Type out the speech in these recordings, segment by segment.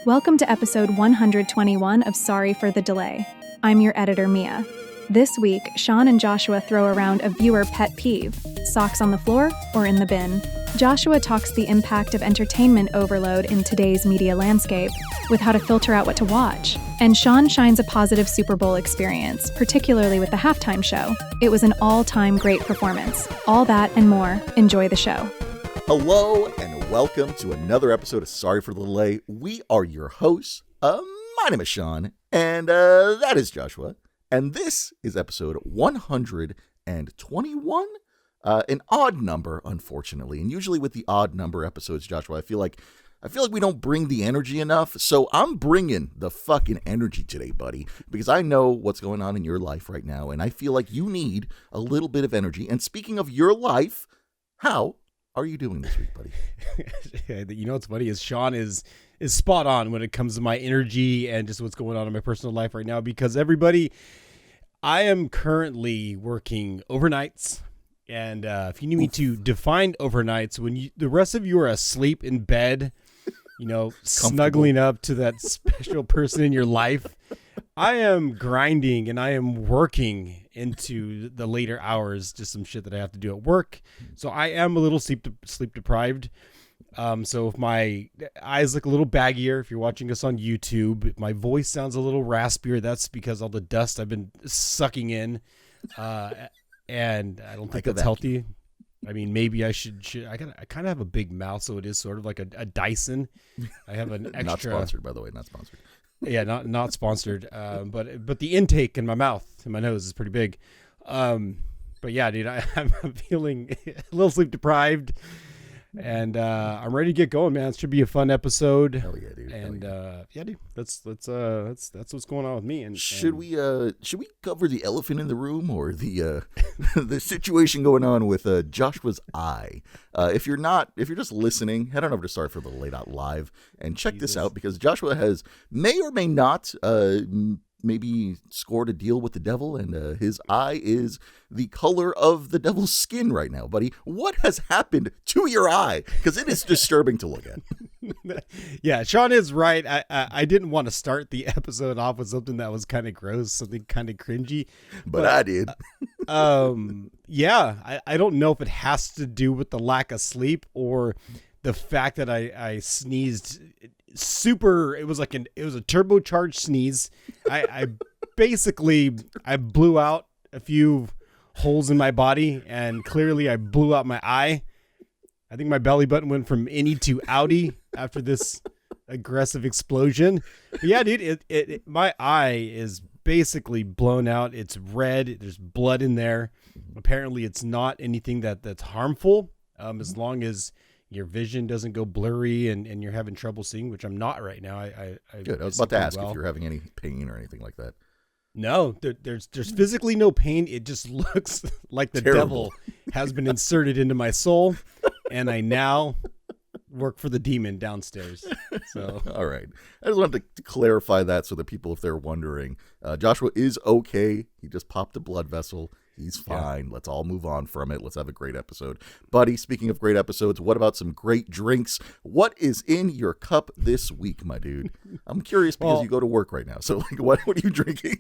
Welcome to episode 121 of Sorry for the Delay. I'm your editor, Mia. This week, Sean and Joshua throw around a viewer pet peeve: socks on the floor or in the bin. Joshua talks the impact of entertainment overload in today's media landscape, with how to filter out what to watch. And Sean shines a positive Super Bowl experience, particularly with the halftime show. It was an all-time great performance. All that and more. Enjoy the show. Hello and welcome to another episode of Sorry for the Delay. We are your hosts. My name is Sean, and that is Joshua. And this is episode 121. An odd number, unfortunately. And usually with the odd number episodes, Joshua, I feel like we don't bring the energy enough. So I'm bringing the fucking energy today, buddy, because I know what's going on in your life right now, and I feel like you need a little bit of energy. And speaking of your life, how are you doing this week, buddy? You know what's funny is Sean is spot on when it comes to my energy and just what's going on in my personal life right now, because everybody, I am currently working overnights. And if you need me to define overnights, when the rest of you are asleep in bed, you know, snuggling up to that special person in your life, I am grinding and I am working into the later hours, just some shit that I have to do at work. So I am a little sleep deprived. So if my eyes look a little baggier, if you're watching us on YouTube, if my voice sounds a little raspier, that's because all the dust I've been sucking in. And I don't think that's healthy. I mean, maybe I should. I kind of have a big mouth, so it is sort of like a Dyson. I have an extra. Not sponsored, by the way. Not sponsored. Yeah, not sponsored. But the intake in my mouth and my nose is pretty big. But yeah, dude, I'm feeling a little sleep deprived, and I'm ready to get going, man. It should be a fun episode. Hell yeah, dude. And yeah, dude, that's what's going on with me. And should we cover the elephant in the room, or the the situation going on with Joshua's eye? If you're just listening, head on over to Sorry for the Delay.live and check this out, because Joshua may or may not maybe scored a deal with the devil, and his eye is the color of the devil's skin right now, buddy. What has happened to your eye? Because it is disturbing to look at. Yeah, Sean is right. I didn't want to start the episode off with something that was kind of gross, something kind of cringy. But I did. Yeah, I don't know if it has to do with the lack of sleep or the fact that I sneezed super. It was a turbocharged sneeze. I blew out a few holes in my body, and clearly I blew out my eye. I think my belly button went from innie to outie after this aggressive explosion. But yeah, dude, my eye is basically blown out. It's red. There's blood in there. Apparently it's not anything that's harmful, as long as your vision doesn't go blurry and you're having trouble seeing, which I'm not right now. Good. I was about to ask if you're having any pain or anything like that. No, there's physically no pain. It just looks like the devil has been inserted into my soul, and I now work for the demon downstairs. So, all right. I just wanted to clarify that so that people, if they're wondering, Joshua is okay. He just popped a blood vessel. He's fine. Yeah. Let's all move on from it. Let's have a great episode. Buddy, speaking of great episodes, what about some great drinks? What is in your cup this week, my dude? I'm curious because you go to work right now. So, like, what are you drinking?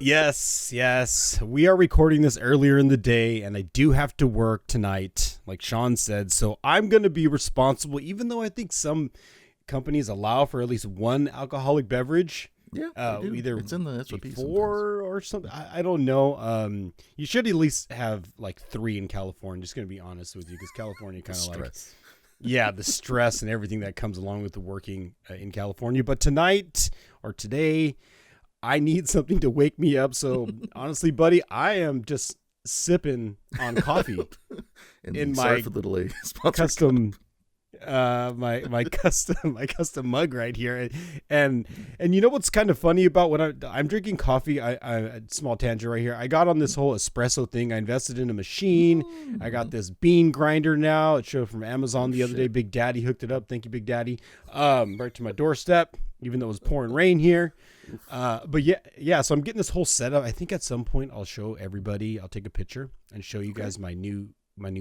Yes. We are recording this earlier in the day, and I do have to work tonight, like Sean said. So I'm going to be responsible, even though I think some companies allow for at least one alcoholic beverage. Yeah, either it's in the SOP before or something. I don't know. You should at least have like 3 in California. Just going to be honest with you, because California kind of like, the stress and everything that comes along with the working in California. But tonight or today, I need something to wake me up. So honestly, buddy, I am just sipping on coffee in my custom. My custom mug right here, and you know what's kind of funny about when I'm drinking coffee? I small tangent right here. I got on this whole espresso thing. I invested in a machine. I got this bean grinder now. It showed from Amazon the other day. Big Daddy hooked it up. Thank you, Big Daddy. Right to my doorstep, even though it was pouring rain here. But yeah. So I'm getting this whole setup. I think at some point I'll show everybody. I'll take a picture and show you guys my new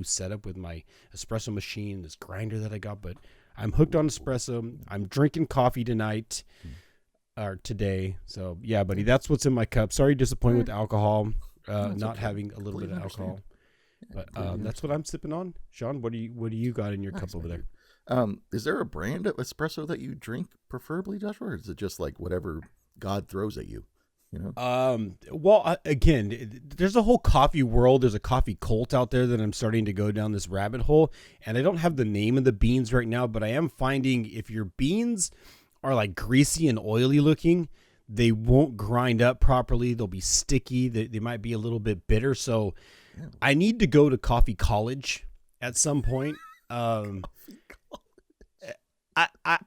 setup with my espresso machine, this grinder that I got. But I'm hooked on espresso. I'm drinking coffee tonight or today. So yeah, buddy, that's what's in my cup. Sorry, disappointed with alcohol, not having a little bit of alcohol. But that's what I'm sipping on. Sean, what do you got in your cup over there? Is there a brand of espresso that you drink preferably, Joshua, or is it just like whatever God throws at you? You know? Well, again, there's a whole coffee world. There's a coffee cult out there that I'm starting to go down this rabbit hole, and I don't have the name of the beans right now, but I am finding if your beans are like greasy and oily looking, they won't grind up properly. They'll be sticky. They might be a little bit bitter. So I need to go to coffee college at some point.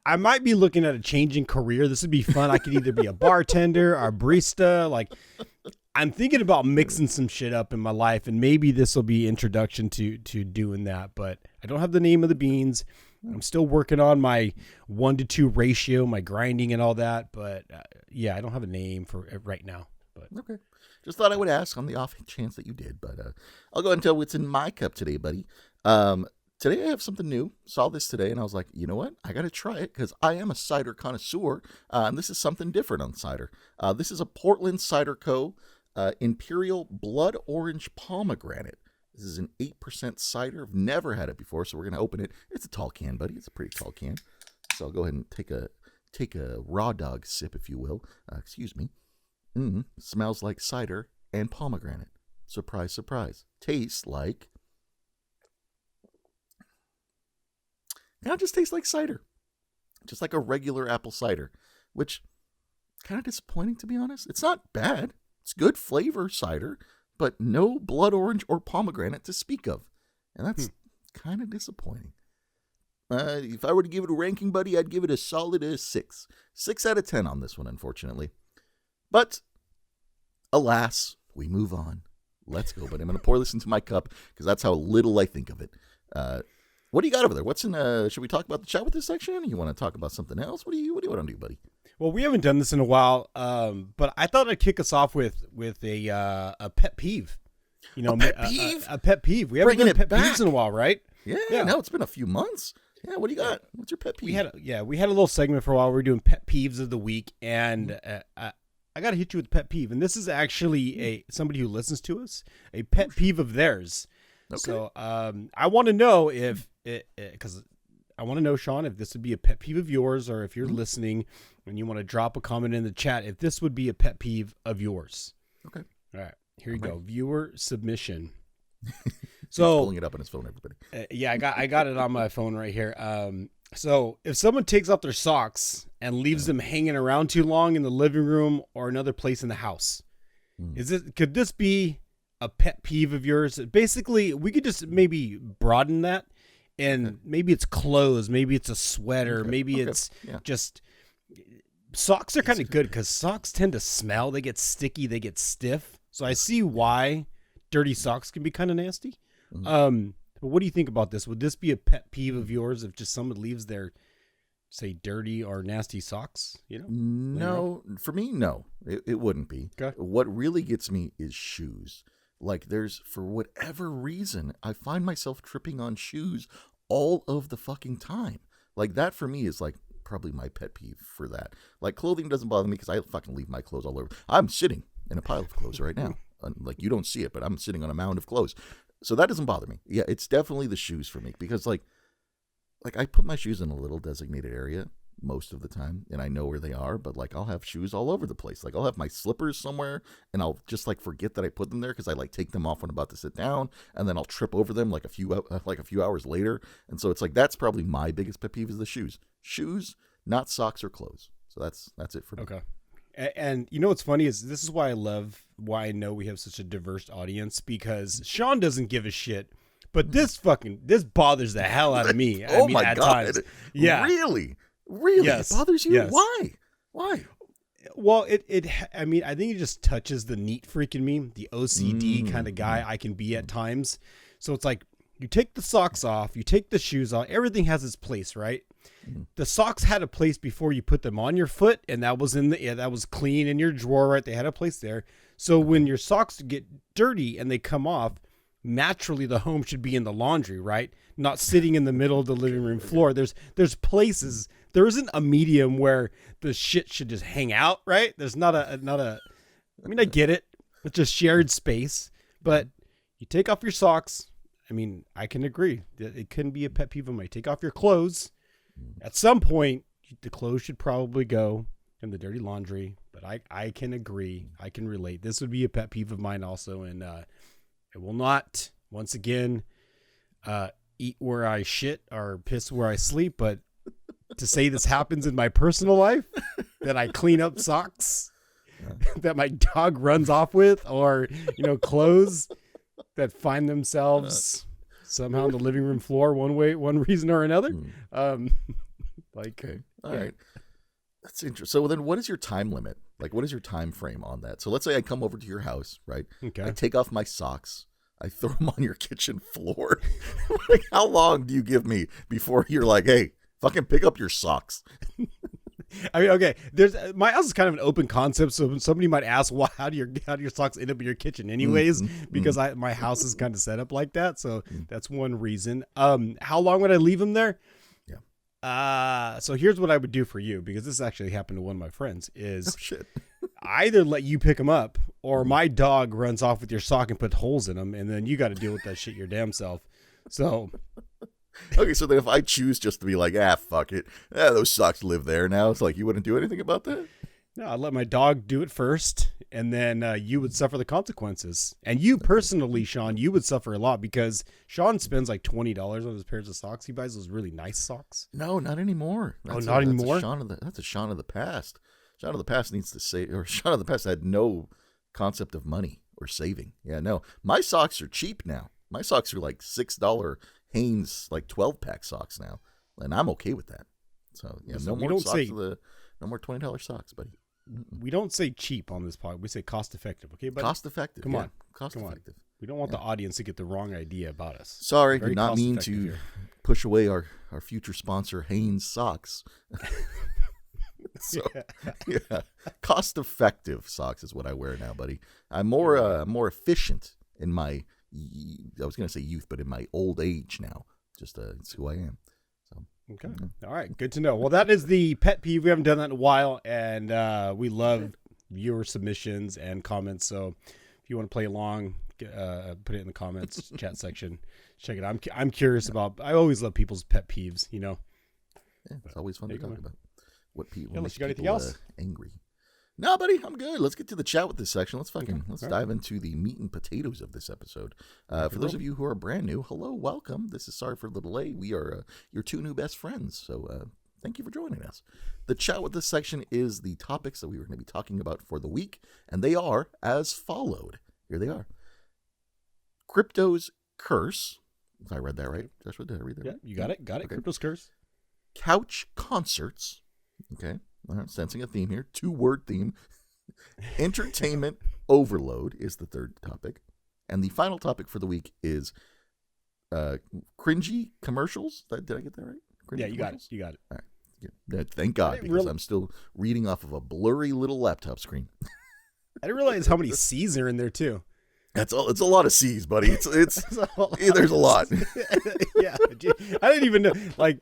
I might be looking at a changing career. This would be fun. I could either be a bartender or a barista. Like, I'm thinking about mixing some shit up in my life, and maybe this will be introduction to doing that. But I don't have the name of the beans. I'm still working on my 1-to-2 ratio, my grinding and all that. But yeah, I don't have a name for it right now. But okay, just thought I would ask on the off chance that you did. But I'll go ahead and tell what's in my cup today, buddy. Today I have something new. Saw this today and I was like, you know what? I got to try it because I am a cider connoisseur. And this is something different on cider. This is a Portland Cider Co. Imperial Blood Orange Pomegranate. This is an 8% cider. I've never had it before, so we're going to open it. It's a tall can, buddy. It's a pretty tall can. So I'll go ahead and take a raw dog sip, if you will. Excuse me. Smells like cider and pomegranate. Surprise, surprise. Tastes like... Now it just tastes like cider. Just like a regular apple cider, which kind of disappointing, to be honest. It's not bad. It's good flavor cider, but no blood orange or pomegranate to speak of. And that's kind of disappointing. If I were to give it a ranking, buddy, I'd give it a solid 6. 6 out of 10 on this one, unfortunately. But alas, we move on. Let's go. But I'm going to pour this into my cup because that's how little I think of it. What do you got over there? What's in? Should we talk about the chat with this section? You want to talk about something else? What do you want to do, buddy? Well, we haven't done this in a while, but I thought I'd kick us off with a pet peeve. You know, pet peeve? A pet peeve. We haven't done pet peeves in a while, right? Yeah. No, it's been a few months. Yeah, what do you got? What's your pet peeve? We had a little segment for a while. We were doing pet peeves of the week, and I got to hit you with a pet peeve, and this is actually somebody who listens to us, a pet peeve of theirs. Okay. So I want to know because I want to know, Sean, if this would be a pet peeve of yours, or if you're listening and you want to drop a comment in the chat, if this would be a pet peeve of yours. Okay. All right. Here you go. Viewer submission. So pulling it up on his phone, everybody. Yeah, I got it on my phone right here. So if someone takes off their socks and leaves them hanging around too long in the living room or another place in the house, could this be a pet peeve of yours? Basically, we could just maybe broaden that, and maybe it's clothes, maybe it's a sweater, maybe it's just socks are kind of good because socks tend to smell. They get sticky, they get stiff. So I see why dirty socks can be kind of nasty. But what do you think about this? Would this be a pet peeve of yours if just someone leaves their, say, dirty or nasty socks? You know? No, for me, no, it wouldn't be. Okay. What really gets me is shoes. Like for whatever reason, I find myself tripping on shoes all of the fucking time. Like that for me is like probably my pet peeve for that. Like clothing doesn't bother me because I fucking leave my clothes all over. I'm sitting in a pile of clothes right now. Like you don't see it, but I'm sitting on a mound of clothes. So that doesn't bother me. Yeah, it's definitely the shoes for me because like I put my shoes in a little designated area most of the time and I know where they are, but like I'll have shoes all over the place. Like I'll have my slippers somewhere and I'll just like forget that I put them there because I like take them off when I'm about to sit down and then I'll trip over them like a few hours later. And so it's like that's probably my biggest pet peeve is the shoes, not socks or clothes. So that's it for me. Okay. And you know what's funny is this is why I know we have such a diverse audience, because Sean doesn't give a shit, but this bothers the hell out of me. Oh, I mean, my God. Times. Yeah. Really? Yes. It bothers you? Yes. Why? Well, I mean, I think it just touches the neat freak in me, the OCD kind of guy I can be at times. So it's like, you take the socks off, you take the shoes off, everything has its place, right? The socks had a place before you put them on your foot, and that was that was clean in your drawer, right? They had a place there. So when your socks get dirty and they come off, naturally the home should be in the laundry, right? not sitting in the middle of the living room floor. There's places. There isn't a medium where the shit should just hang out, right? There's not a. I mean, I get it. It's just shared space, but you take off your socks. I mean, I can agree that it can be a pet peeve of mine. Take off your clothes. At some point, the clothes should probably go in the dirty laundry, but I can agree. I can relate. This would be a pet peeve of mine also, and I will not, once again, eat where I shit or piss where I sleep, but to say this happens in my personal life, that I clean up socks that my dog runs off with, or, clothes that find themselves somehow on the living room floor one reason or another. Okay. All right. That's interesting. So then what is your time limit? Like, what is your time frame on that? So let's say I come over to your house, right? Okay. I take off my socks. I throw them on your kitchen floor. Like, how long do you give me before you're like, hey, fucking pick up your socks? I mean, okay. My house is kind of an open concept, so somebody might ask, "Well, how do your socks end up in your kitchen, anyways?" Because my house is kind of set up like that, so that's one reason. How long would I leave them there? Yeah. So here's what I would do for you, because this actually happened to one of my friends. Is Oh shit. either let you pick them up, or my dog runs off with your sock and puts holes in them, and then you got to deal with that shit your damn self. So. Okay, so then if I choose just to be like, fuck it, those socks live there now, it's like you wouldn't do anything about that? No, I'd let my dog do it first, and then you would suffer the consequences. And you personally, Sean, you would suffer a lot, because Sean spends like $20 on his pairs of socks. He buys those really nice socks. No, not anymore. Not anymore? That's a Sean of the past. Sean of the past needs to say, or Sean of the past had no concept of money or saving. Yeah, no. My socks are cheap now. My socks are like $6 Hanes, like 12-pack socks now, and I'm okay with that. So yeah, no more $20 socks, buddy. We don't say cheap on this pod. We say cost effective. Okay, buddy? Cost effective. Come on, cost effective. We don't want the audience to get the wrong idea about us. Sorry, did not mean to push away our future sponsor, Hanes socks. So yeah, cost effective socks is what I wear now, buddy. I'm more efficient in my. I was going to say youth, but in my old age now. Just it's who I am. So okay, all right, good to know. Well, that is the pet peeve. We haven't done that in a while, and we love viewer submissions and comments. So if you want to play along, put it in the comments chat section. Check it out. I'm curious about. I always love people's pet peeves. Yeah, it's always fun to talk about what people makes you got anything people else? Angry. No, buddy, I'm good. Let's get to the chat with this section. Let's dive into the meat and potatoes of this episode. For those of you who are brand new, hello, welcome. This is Sorry for the Delay. We are your two new best friends, so thank you for joining us. The chat with this section is the topics that we were going to be talking about for the week, and they are as followed. Here they are. Crypto's curse. If I read that right, Joshua, did I read that right? Yeah, you got it. Got it. Okay. Crypto's curse. Couch concerts. Okay. Sensing a theme here. 2-word theme. Entertainment overload is the third topic. And the final topic for the week is cringy commercials. Did I get that right? Yeah, you got it. You got it. All right. Yeah, thank God, because I'm still reading off of a blurry little laptop screen. I didn't realize how many C's are in there, too. It's a lot of C's, buddy. It's there's a lot. Yeah. I didn't even know. Like,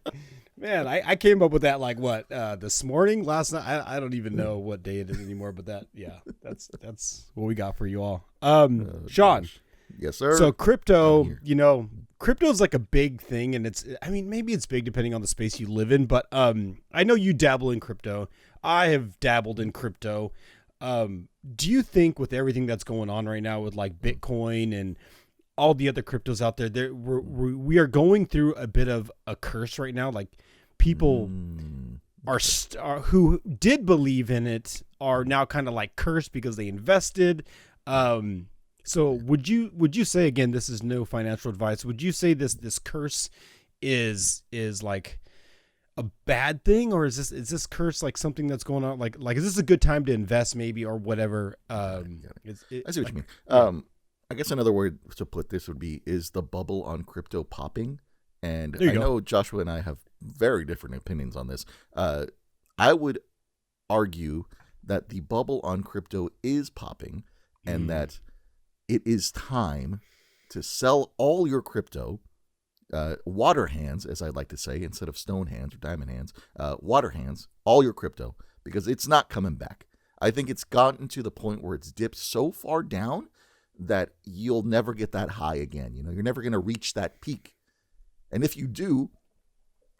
man, I came up with that like what this morning, last night. I don't even know what day it is anymore. But that's what we got for you all. Sean. Gosh. Yes, sir. So crypto, crypto is like a big thing, and maybe it's big depending on the space you live in. But I know you dabble in crypto. I have dabbled in crypto. Do you think with everything that's going on right now with like Bitcoin and all the other cryptos out there, we are going through a bit of a curse right now? Like people are who did believe in it are now kind of like cursed because they invested. So would you say, again, this is no financial advice, would you say this curse is like a bad thing, or is this curse like something that's going on? Like is this a good time to invest maybe, or whatever? I see what you mean. I guess another word to put this would be, is the bubble on crypto popping? And I know Joshua and I have very different opinions on this. I would argue that the bubble on crypto is popping, and that it is time to sell all your crypto water hands, as I'd like to say, instead of stone hands or diamond hands, water hands, all your crypto, because it's not coming back. I think it's gotten to the point where it's dipped so far down that you'll never get that high again. You're never going to reach that peak. And if you do,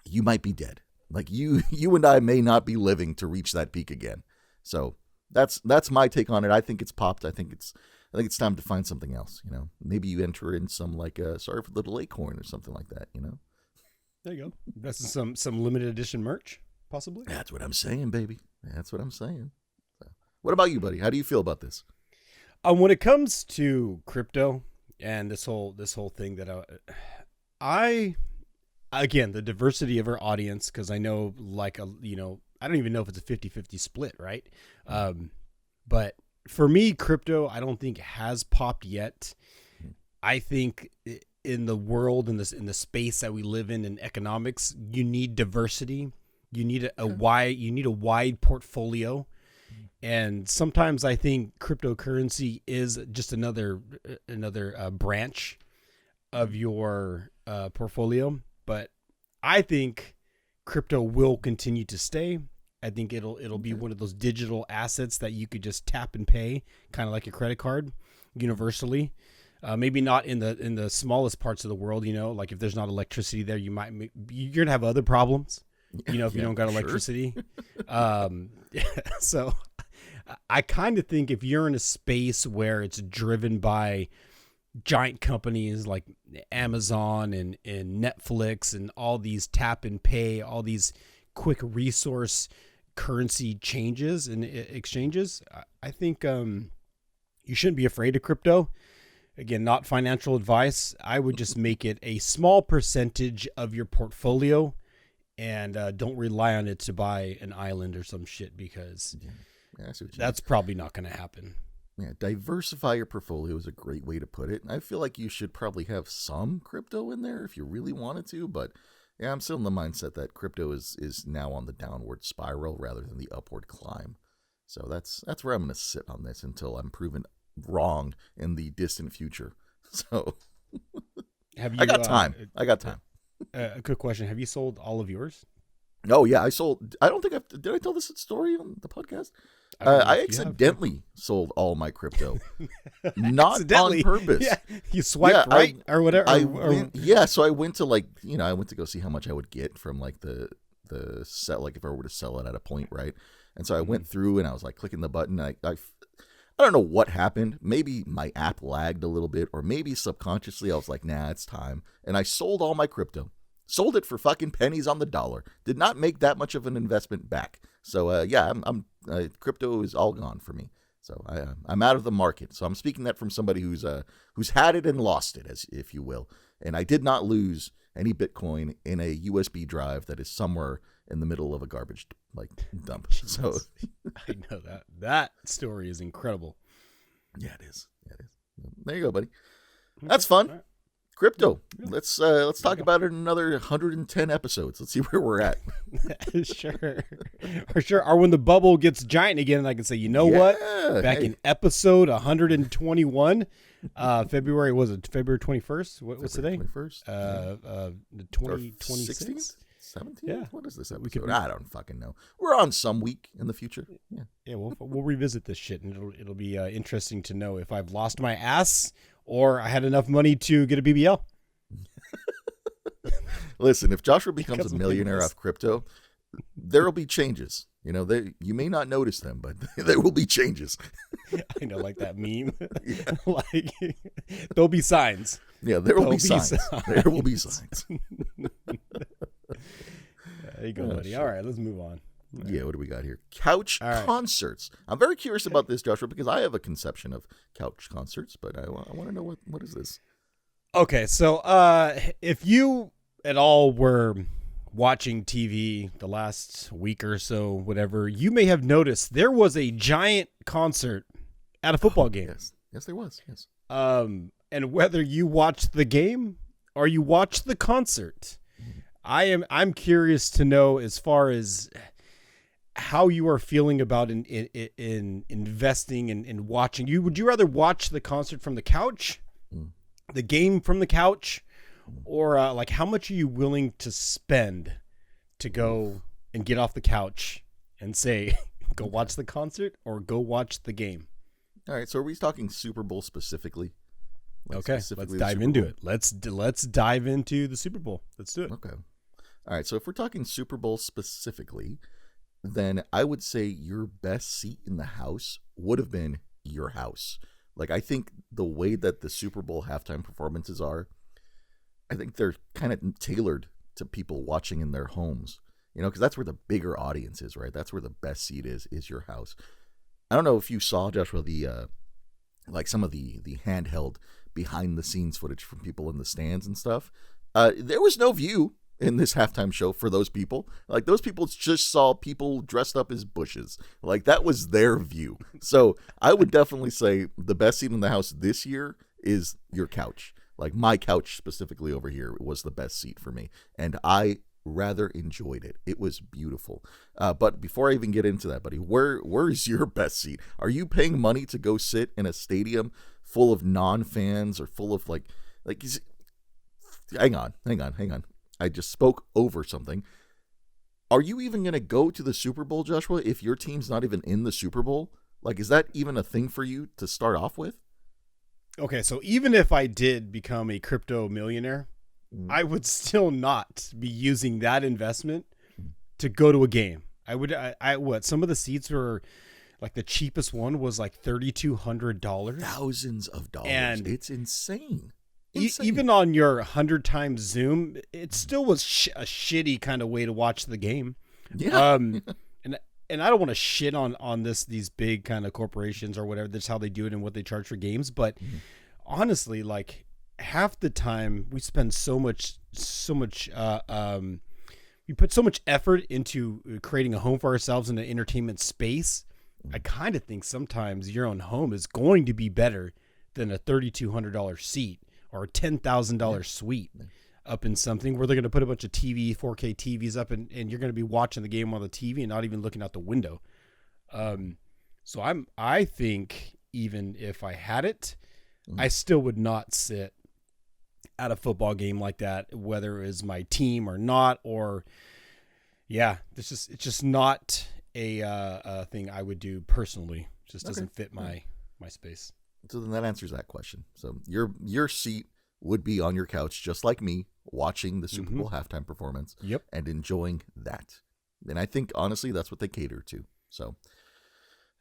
you might be dead. Like you and I may not be living to reach that peak again. So that's my take on it. I think it's popped. I think it's time to find something else. Maybe you enter in some like sorry for the delay coin or something like that. There you go. That's some limited edition merch, possibly. That's what I'm saying, baby. That's what I'm saying. So, what about you, buddy? How do you feel about this? When it comes to crypto and this whole thing that I again, the diversity of our audience, because I know I don't even know if it's a 50-50 split, right? But for me, crypto, I don't think has popped yet. I think in the world, in the space that we live in economics, you need diversity. You need a wide portfolio. And sometimes I think cryptocurrency is just another branch of your portfolio. But I think crypto will continue to stay. I think it'll be one of those digital assets that you could just tap and pay, kind of like a credit card, universally. Maybe not in the smallest parts of the world. Like if there's not electricity there, you're gonna have other problems. If you don't got electricity. So I kind of think if you're in a space where it's driven by giant companies like Amazon and Netflix and all these tap and pay, all these quick resource currency changes and exchanges, I think you shouldn't be afraid of crypto. Again, not financial advice. I would just make it a small percentage of your portfolio and don't rely on it to buy an island or some shit, because that's probably not going to happen. Yeah, diversify your portfolio is a great way to put it. I feel like you should probably have some crypto in there if you really wanted to, but yeah, I'm still in the mindset that crypto is now on the downward spiral rather than the upward climb. So that's where I'm going to sit on this until I'm proven wrong in the distant future. So I got time. A quick question. Have you sold all of yours? Oh, yeah. I sold. I don't think did I tell this story on the podcast? I accidentally sold all my crypto. Not on purpose. Yeah. You swiped right or whatever. So I went to I went to go see how much I would get from like the set, like if I were to sell it at a point, right? And so I went through and I was like clicking the button. I don't know what happened. Maybe my app lagged a little bit, or maybe subconsciously I was like, nah, it's time. And I sold all my crypto. Sold it for fucking pennies on the dollar. Did not make that much of an investment back. So I'm crypto is all gone for me. So I'm out of the market. So I'm speaking that from somebody who's had it and lost it, as if you will. And I did not lose any Bitcoin in a USB drive that is somewhere in the middle of a garbage dump. So I know that story is incredible. Yeah, it is. There you go, buddy. That's fun. Crypto. Let's talk about it in another 110 episodes. Let's see where we're at. Sure. Or when the bubble gets giant again, I can say, what? Back in episode 121, February 21st? What's today? 21st. 2026? 17th? Yeah. What is this episode? I don't fucking know. We're on some week in the future. Yeah. We'll revisit this shit, and it'll be interesting to know if I've lost my ass or I had enough money to get a BBL. Listen, if Joshua becomes a millionaire off crypto, there will be changes. You may not notice them, but there will be changes. I know, like that meme. Like, there'll be signs. Yeah, there will be signs. There will be signs. There you go, buddy. Shit. All right, let's move on. Yeah, what do we got here? Couch concerts. I'm very curious about this, Joshua, because I have a conception of couch concerts, but I want to know what is this? Okay, so if you at all were watching TV the last week or so, whatever, you may have noticed there was a giant concert at a football game. Yes, there was. Yes. And whether you watched the game or you watched the concert, I'm curious to know as far as how you are feeling about in investing and watching. Would you rather watch the concert from the couch, the game from the couch, or like how much are you willing to spend to go and get off the couch and say, go watch the concert or go watch the game? All right, so are we talking Super Bowl specifically? Okay, let's dive into it. Let's dive into the Super Bowl. Let's do it. Okay. All right, so if we're talking Super Bowl specifically, then I would say your best seat in the house would have been your house. Like, I think the way that the Super Bowl halftime performances are, I think they're kind of tailored to people watching in their homes, because that's where the bigger audience is, right? That's where the best seat is your house. I don't know if you saw, Joshua, the like some of the handheld behind the scenes footage from people in the stands and stuff. There was no view in this halftime show for those people. Like, those people just saw people dressed up as bushes. Like, that was their view. So I would definitely say the best seat in the house this year is your couch. Like, my couch specifically over here was the best seat for me, and I rather enjoyed it. It was beautiful. But before I even get into that, buddy, where's your best seat? Are you paying money to go sit in a stadium full of non-fans or full of like hang on. I just spoke over something. Are you even going to go to the Super Bowl, Joshua, if your team's not even in the Super Bowl? Like, is that even a thing for you to start off with? Okay, so even if I did become a crypto millionaire, I would still not be using that investment to go to a game. Some of the seats were, like, the cheapest one was like $3,200. Thousands of dollars. And it's insane. Even on your 100 times Zoom, it still was a shitty kind of way to watch the game. Yeah. And I don't want to shit on these big kind of corporations or whatever. That's how they do it and what they charge for games. But honestly, like, half the time we spend we put so much effort into creating a home for ourselves in an entertainment space. I kind of think sometimes your own home is going to be better than a $3,200 seat or a $10,000 suite up in something where they're going to put a bunch of 4K TVs up and you're going to be watching the game on the TV and not even looking out the window. So I think even if I had it, I still would not sit at a football game like that, whether it is my team or not, or it's just not a thing I would do personally. It just doesn't fit my space. So then that answers that question. So your seat would be on your couch, just like me, watching the Super Bowl halftime performance and enjoying that. And I think, honestly, that's what they cater to. So,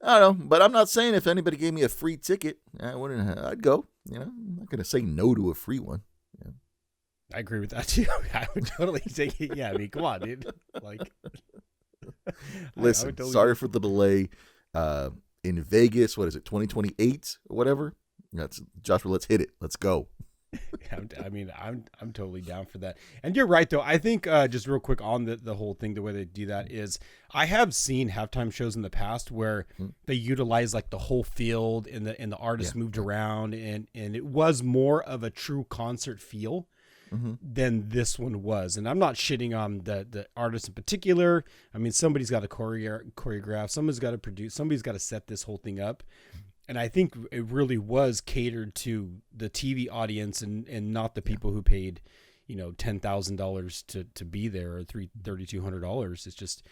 I don't know. But I'm not saying if anybody gave me a free ticket, I'd go. I'm not going to say no to a free one. Yeah. I agree with that, too. I would totally take it. Yeah, I mean, come on, dude. Like, listen, totally sorry for the delay. In Vegas, what is it, 2028 or whatever? That's Joshua. Let's hit it. Let's go. I'm totally down for that. And you're right, though. I think just real quick on the whole thing, the way they do that is I have seen halftime shows in the past where they utilize like the whole field and the artists moved around and it was more of a true concert feel than this one was. And I'm not shitting on the artist in particular. I mean, somebody's got to choreograph, someone's got to produce, somebody's got to set this whole thing up. And I think it really was catered to the TV audience and not the people who paid, $10,000 to be there or $3,200. It's just,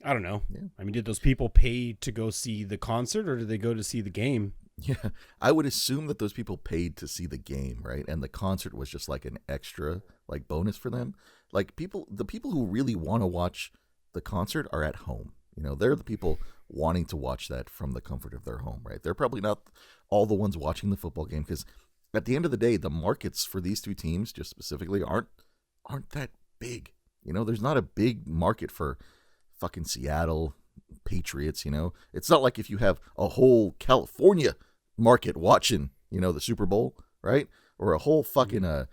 I don't know. Yeah. I mean, did those people pay to go see the concert or did they go to see the game? Yeah, I would assume that those people paid to see the game, right? And the concert was just like an extra, like, bonus for them. Like, the people who really want to watch the concert are at home. They're the people wanting to watch that from the comfort of their home, right? They're probably not all the ones watching the football game because at the end of the day, the markets for these two teams just specifically aren't that big. There's not a big market for fucking Seattle Patriots, It's not like if you have a whole California market watching, the Super Bowl, right? Or a whole fucking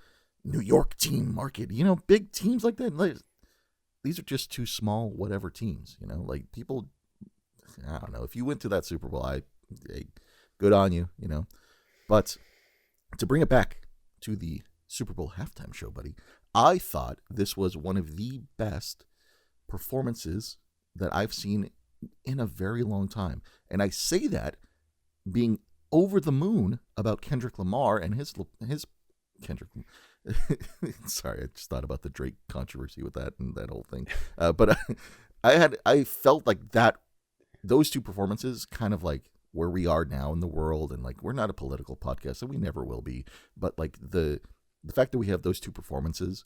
New York team market, big teams like that. These are just two small whatever teams, like people, I don't know. If you went to that Super Bowl, good on you, But to bring it back to the Super Bowl halftime show, buddy, I thought this was one of the best performances that I've seen in a very long time. And I say that being over the moon about Kendrick Lamar and his Sorry, I just thought about the Drake controversy with that and that whole thing. But I felt like those two performances kind of like where we are now in the world, and like we're not a political podcast and we never will be, but like the fact that we have those two performances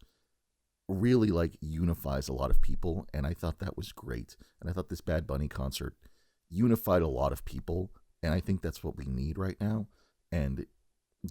really like unifies a lot of people, and I thought that was great. And I thought this Bad Bunny concert unified a lot of people, and I think that's what we need right now. And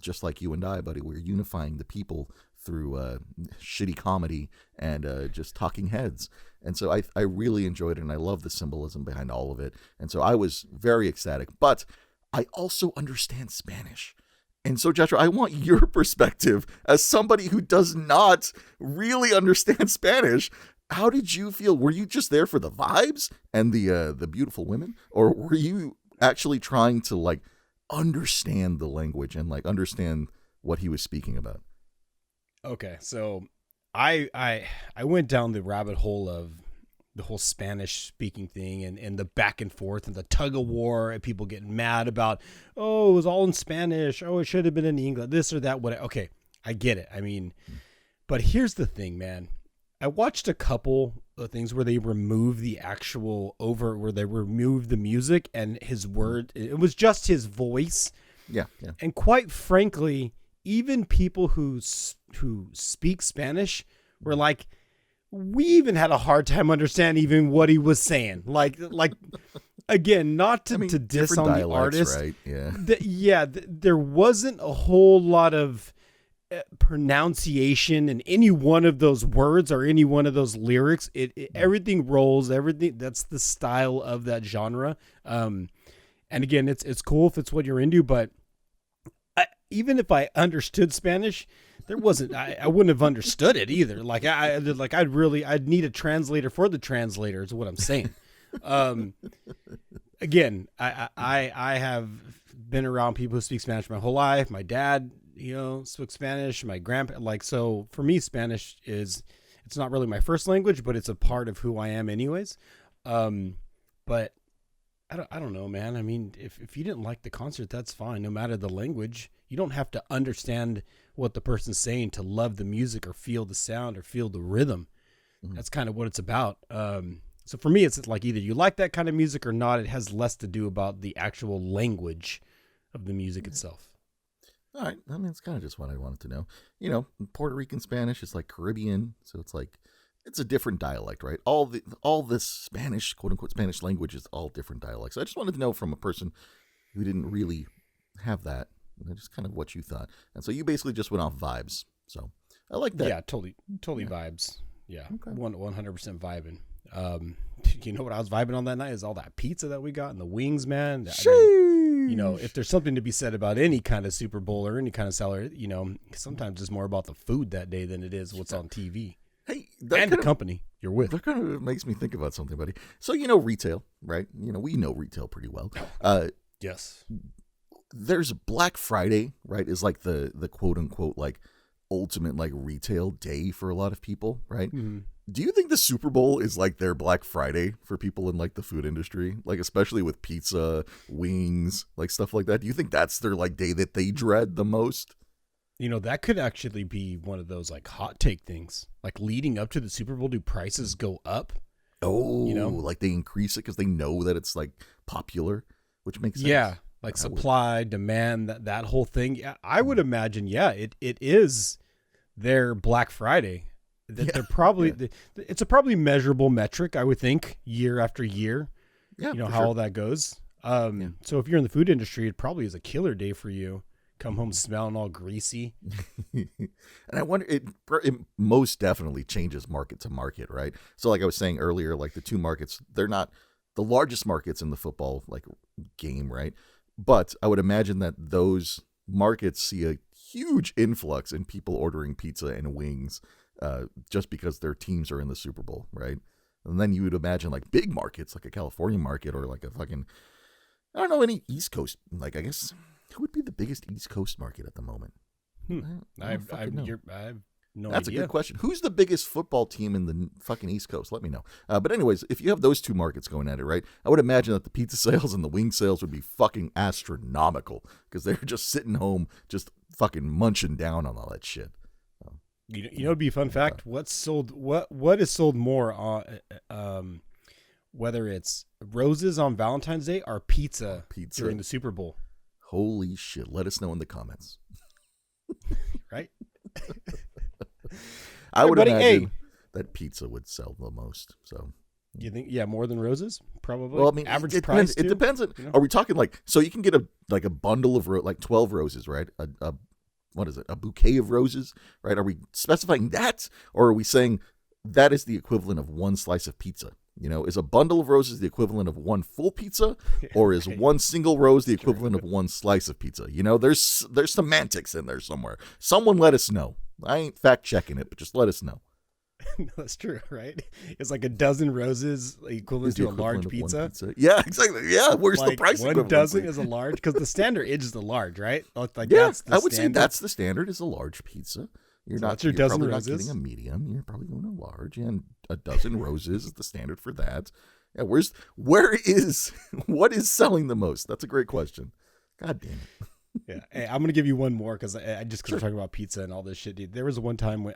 just like you and I, buddy, we're unifying the people through shitty comedy and just talking heads. And so I really enjoyed it, and I love the symbolism behind all of it. And so I was very ecstatic. But I also understand Spanish. And so, Joshua, I want your perspective as somebody who does not really understand Spanish. How did you feel? Were you just there for the vibes and the beautiful women? Or were you actually trying to, like, understand the language and, like, understand what he was speaking about? Okay, so I went down the rabbit hole of the whole Spanish speaking thing and the back and forth and the tug of war and people getting mad about, oh, it was all in Spanish. Oh, it should have been in English, this or that. Okay, I get it. I mean, but here's the thing, man. I watched a couple of things where they removed the actual where they removed the music and his word. It was just his voice. Yeah. And quite frankly, even people who speak Spanish were like, we even had a hard time understanding even what he was saying. Like again, not to diss on the artist, right? Yeah, there wasn't a whole lot of pronunciation in any one of those words or any one of those lyrics. Everything rolls. Everything, that's the style of that genre. And again, it's cool if it's what you're into, but even if I understood Spanish, there wasn't. I wouldn't have understood it either. I'd need a translator for the translator. Is what I'm saying. Again, I have been around people who speak Spanish my whole life. My dad, spoke Spanish. My grandpa, so for me, Spanish it's not really my first language, but it's a part of who I am, anyways. But I don't know, man. I mean, if you didn't like the concert, that's fine. No matter the language, you don't have to understand what the person's saying to love the music or feel the sound or feel the rhythm. Mm-hmm. That's kind of what it's about. So for me, it's like either you like that kind of music or not. It has less to do about the actual language of the music itself. All right. I mean, it's kind of just what I wanted to know. Puerto Rican Spanish is like Caribbean, so it's like it's a different dialect, right? All this Spanish, quote unquote Spanish language is all different dialects. So I just wanted to know from a person who didn't really have that, just kind of what you thought. And so you basically just went off vibes. So I like that. Yeah, totally vibes. Yeah, okay. 100% vibing. You know what I was vibing on that night is all that pizza that we got and the wings, man. If there's something to be said about any kind of Super Bowl or any kind of salary, sometimes it's more about the food that day than it is what's on TV. Hey, and the company you're with. That kind of makes me think about something, buddy. So retail, right? We know retail pretty well. Yes. There's Black Friday, right? Is like the quote unquote like ultimate like retail day for a lot of people, right? Mm-hmm. Do you think the Super Bowl is like their Black Friday for people in like the food industry, like especially with pizza, wings, like stuff like that? Do you think that's their like day that they dread the most? That could actually be one of those like hot take things. Like leading up to the Super Bowl, do prices go up? Oh, like they increase it because they know that it's like popular, which makes sense. Yeah, like supply, demand, that whole thing. Yeah, I would imagine. Yeah, it is their Black Friday. They're probably it's a probably measurable metric, I would think, year after year. Yeah, how all that goes. So if you're in the food industry, it probably is a killer day for you. Come home smelling all greasy. And I wonder, it most definitely changes market to market, right? So like I was saying earlier, like the two markets, they're not the largest markets in the football like game, right? But I would imagine that those markets see a huge influx in people ordering pizza and wings just because their teams are in the Super Bowl, right? And then you would imagine like big markets, like a California market or like a fucking, I don't know, any East Coast, like I guess... Who would be the biggest East Coast market at the moment? I have no That's idea. A good question. Who's the biggest football team in the fucking East Coast? Let me know. But anyways, if you have those two markets going at it, right, I would imagine that the pizza sales and the wing sales would be fucking astronomical because they're just sitting home just fucking munching down on all that shit. It'd be a fun fact. What is sold more on, whether it's roses on Valentine's Day or pizza during the Super Bowl? Holy shit. Let us know in the comments. Right? I would imagine that pizza would sell the most. So you think, more than roses? Probably. Well, I mean, average price. It depends on. Are we talking so you can get a bundle of 12 roses, right? What is it? A bouquet of roses, right? Are we specifying that, or are we saying that is the equivalent of one slice of pizza? Is a bundle of roses the equivalent of one full pizza, or is one single rose the equivalent of one slice of pizza? There's semantics in there somewhere. Someone let us know. I ain't fact checking it, but just let us know. No, that's true, right? It's like a dozen roses equivalent to a large pizza. Yeah, exactly. Yeah, where's the price? One dozen is a large, because the standard is the large, right? I would say that's the standard, is a large pizza. You're dozen probably roses. Not getting a medium. You're probably going a large, and a dozen roses is the standard for that. Yeah, what is selling the most? That's a great question. God damn it. Yeah, hey, I'm gonna give you one more because we're talking about pizza and all this shit, dude. There was one time when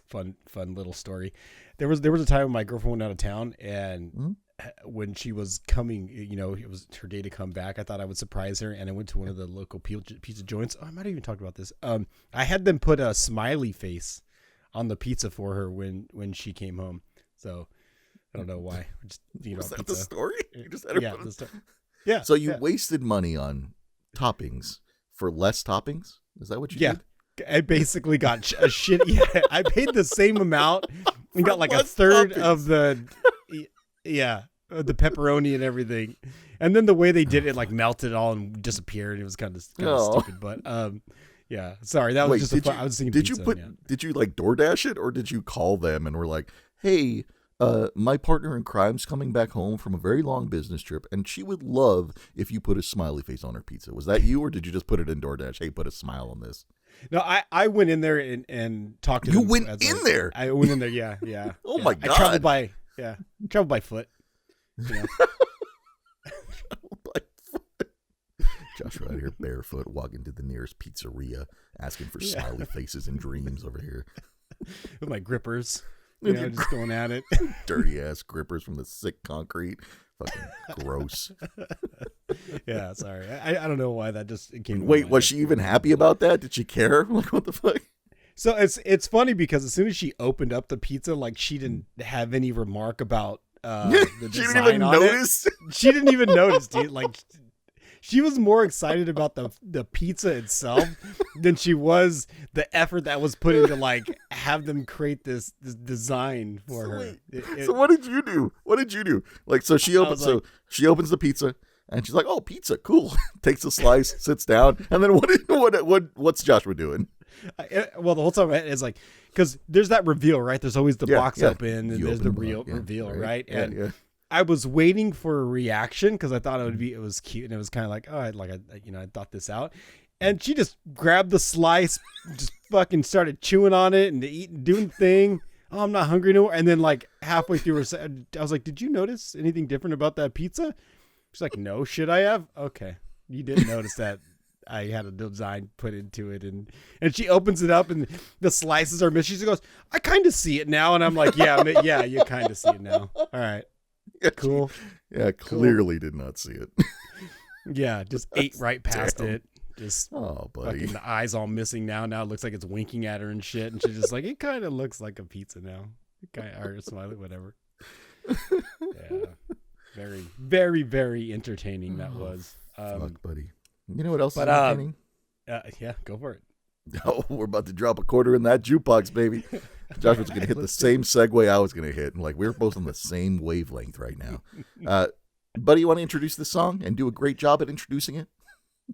fun little story. There was a time when my girlfriend went out of town, and when she was coming, it was her day to come back. I thought I would surprise her, and I went to one of the local pizza joints. Oh, I might have even talked about this. I had them put a smiley face on the pizza for her when she came home. So I don't know why. Just was that pizza. the story? You just had her Yeah. So you wasted money on toppings for less toppings? Is that what you did? I basically got a shit. Yeah, I paid the same amount and got like a third of the pepperoni and everything. And then the way they did it, melted all and disappeared. It was kind of stupid, but sorry, that was just I was thinking. Did you DoorDash it, or did you call them and were like, "Hey, my partner in crime's coming back home from a very long business trip, and she would love if you put a smiley face on her pizza." Was that you, or did you just put it in DoorDash? Hey, put a smile on this. No, I went in there and talked to them. You went in there? I went in there, yeah. Oh my God. I traveled by foot. Traveled by foot. Joshua out here barefoot, walking to the nearest pizzeria, asking for smiley faces and dreams over here. With my grippers. Just going at it. Dirty ass grippers from the sick concrete. Fucking gross. Yeah, sorry. I don't know why that just came. Wait, was she even happy about that? Did she care? What the fuck? So it's funny because as soon as she opened up the pizza, she didn't have any remark about the she design didn't even on notice. It. She didn't even notice, dude. She was more excited about the pizza itself than she was the effort that was put into have them create this design for her. So what did you do? So she opens she opens the pizza and she's like, "Oh, pizza, cool." Takes a slice, sits down, and then what's Joshua doing? Well, the whole time it's because there's that reveal, right? There's always the box open, and there's the real reveal, right? And I was waiting for a reaction because I thought it was cute, and it was kind of I thought this out, and she just grabbed the slice, just fucking started chewing on it and eating, doing the thing. Oh, I'm not hungry anymore. And then halfway through, I was like, "Did you notice anything different about that pizza?" She's like, "No, should I have?" Okay, you didn't notice that I had a design put into it, and she opens it up and the slices are missing. She goes, "I kind of see it now," and I'm like, "Yeah, you kind of see it now. All right." Cool. Clearly did not see it. Yeah, just ate right past it. Just buddy. The eyes all missing now. Now it looks like it's winking at her and shit. And she's just like, it kind of looks like a pizza now. Or a smiley, whatever. Yeah. Very, very, very entertaining that was. Fuck, buddy. You know what else is entertaining? Yeah, go for it. Oh, we're about to drop a quarter in that jukebox, baby. Joshua's going to hit the same segue I was going to hit. And we're both on the same wavelength right now. Buddy, you want to introduce this song and do a great job at introducing it?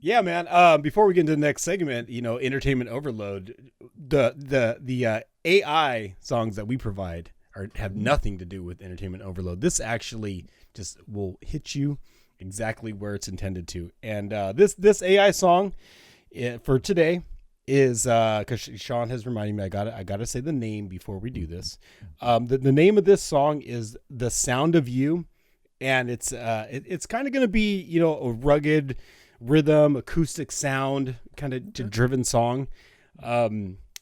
Yeah, man. Before we get into the next segment, entertainment overload, the AI songs that we provide have nothing to do with entertainment overload. This actually just will hit you exactly where it's intended to. And this AI song for today is because Sean has reminded me I gotta say the name before we do this. The name of this song is "The Sound of You," and it's kind of gonna be a rugged rhythm, acoustic sound, kind of driven song.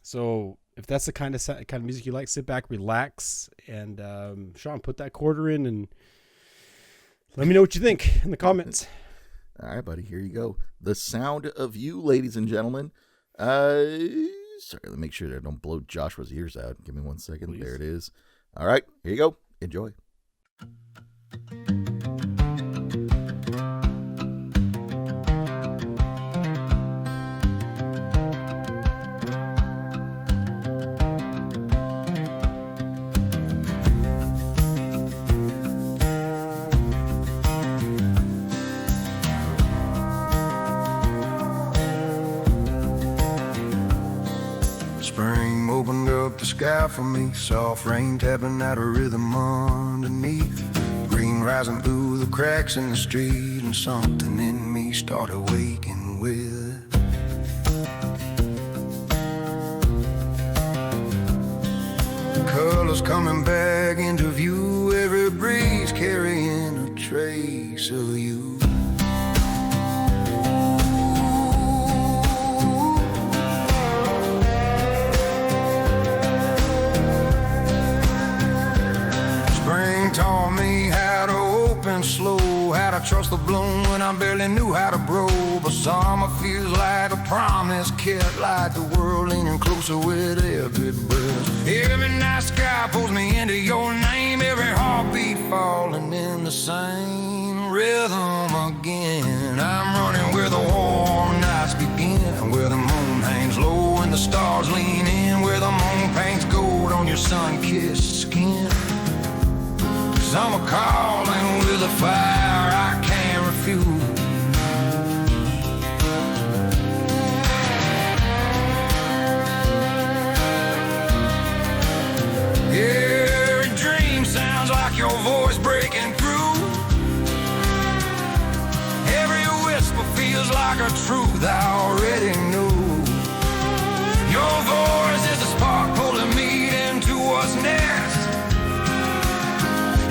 So if that's the kind of music you like, sit back, relax, and Sean, put that quarter in and let me know what you think in the comments. All right, buddy, here you go. The Sound of You, ladies and gentlemen. Sorry, let me make sure that I don't blow Joshua's ears out. Give me 1 second. Please. There it is. All right, here you go. Enjoy. Spring opened up the sky for me, soft rain tapping out a rhythm underneath, green rising through the cracks in the street, and something in me started waking with colors coming back into view, every breeze carrying a trace of you. Taught me how to open slow, how to trust the bloom when I barely knew how to grow. But summer feels like a promise kept, like the world leaning closer with every breath. Every night sky pulls me into your name, every heartbeat falling in the same rhythm again. I'm running where the warm nights begin, and where the moon hangs low and the stars lean in, where the moon paints gold on your sun-kissed skin. I'm a calling with a fire I can't refuse. Every dream sounds like your voice breaking through. Every whisper feels like a truth I already knew. Your voice is a spark pulling me into what's next.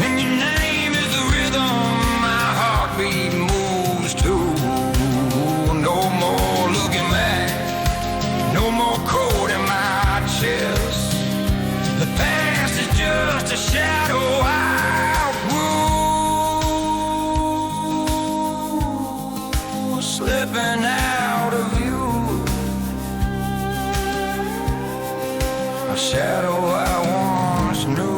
And your name is the rhythm my heartbeat moves to. No more looking back, no more cold in my chest. The past is just a shadow I outgrew, slipping out of you. A shadow I once knew.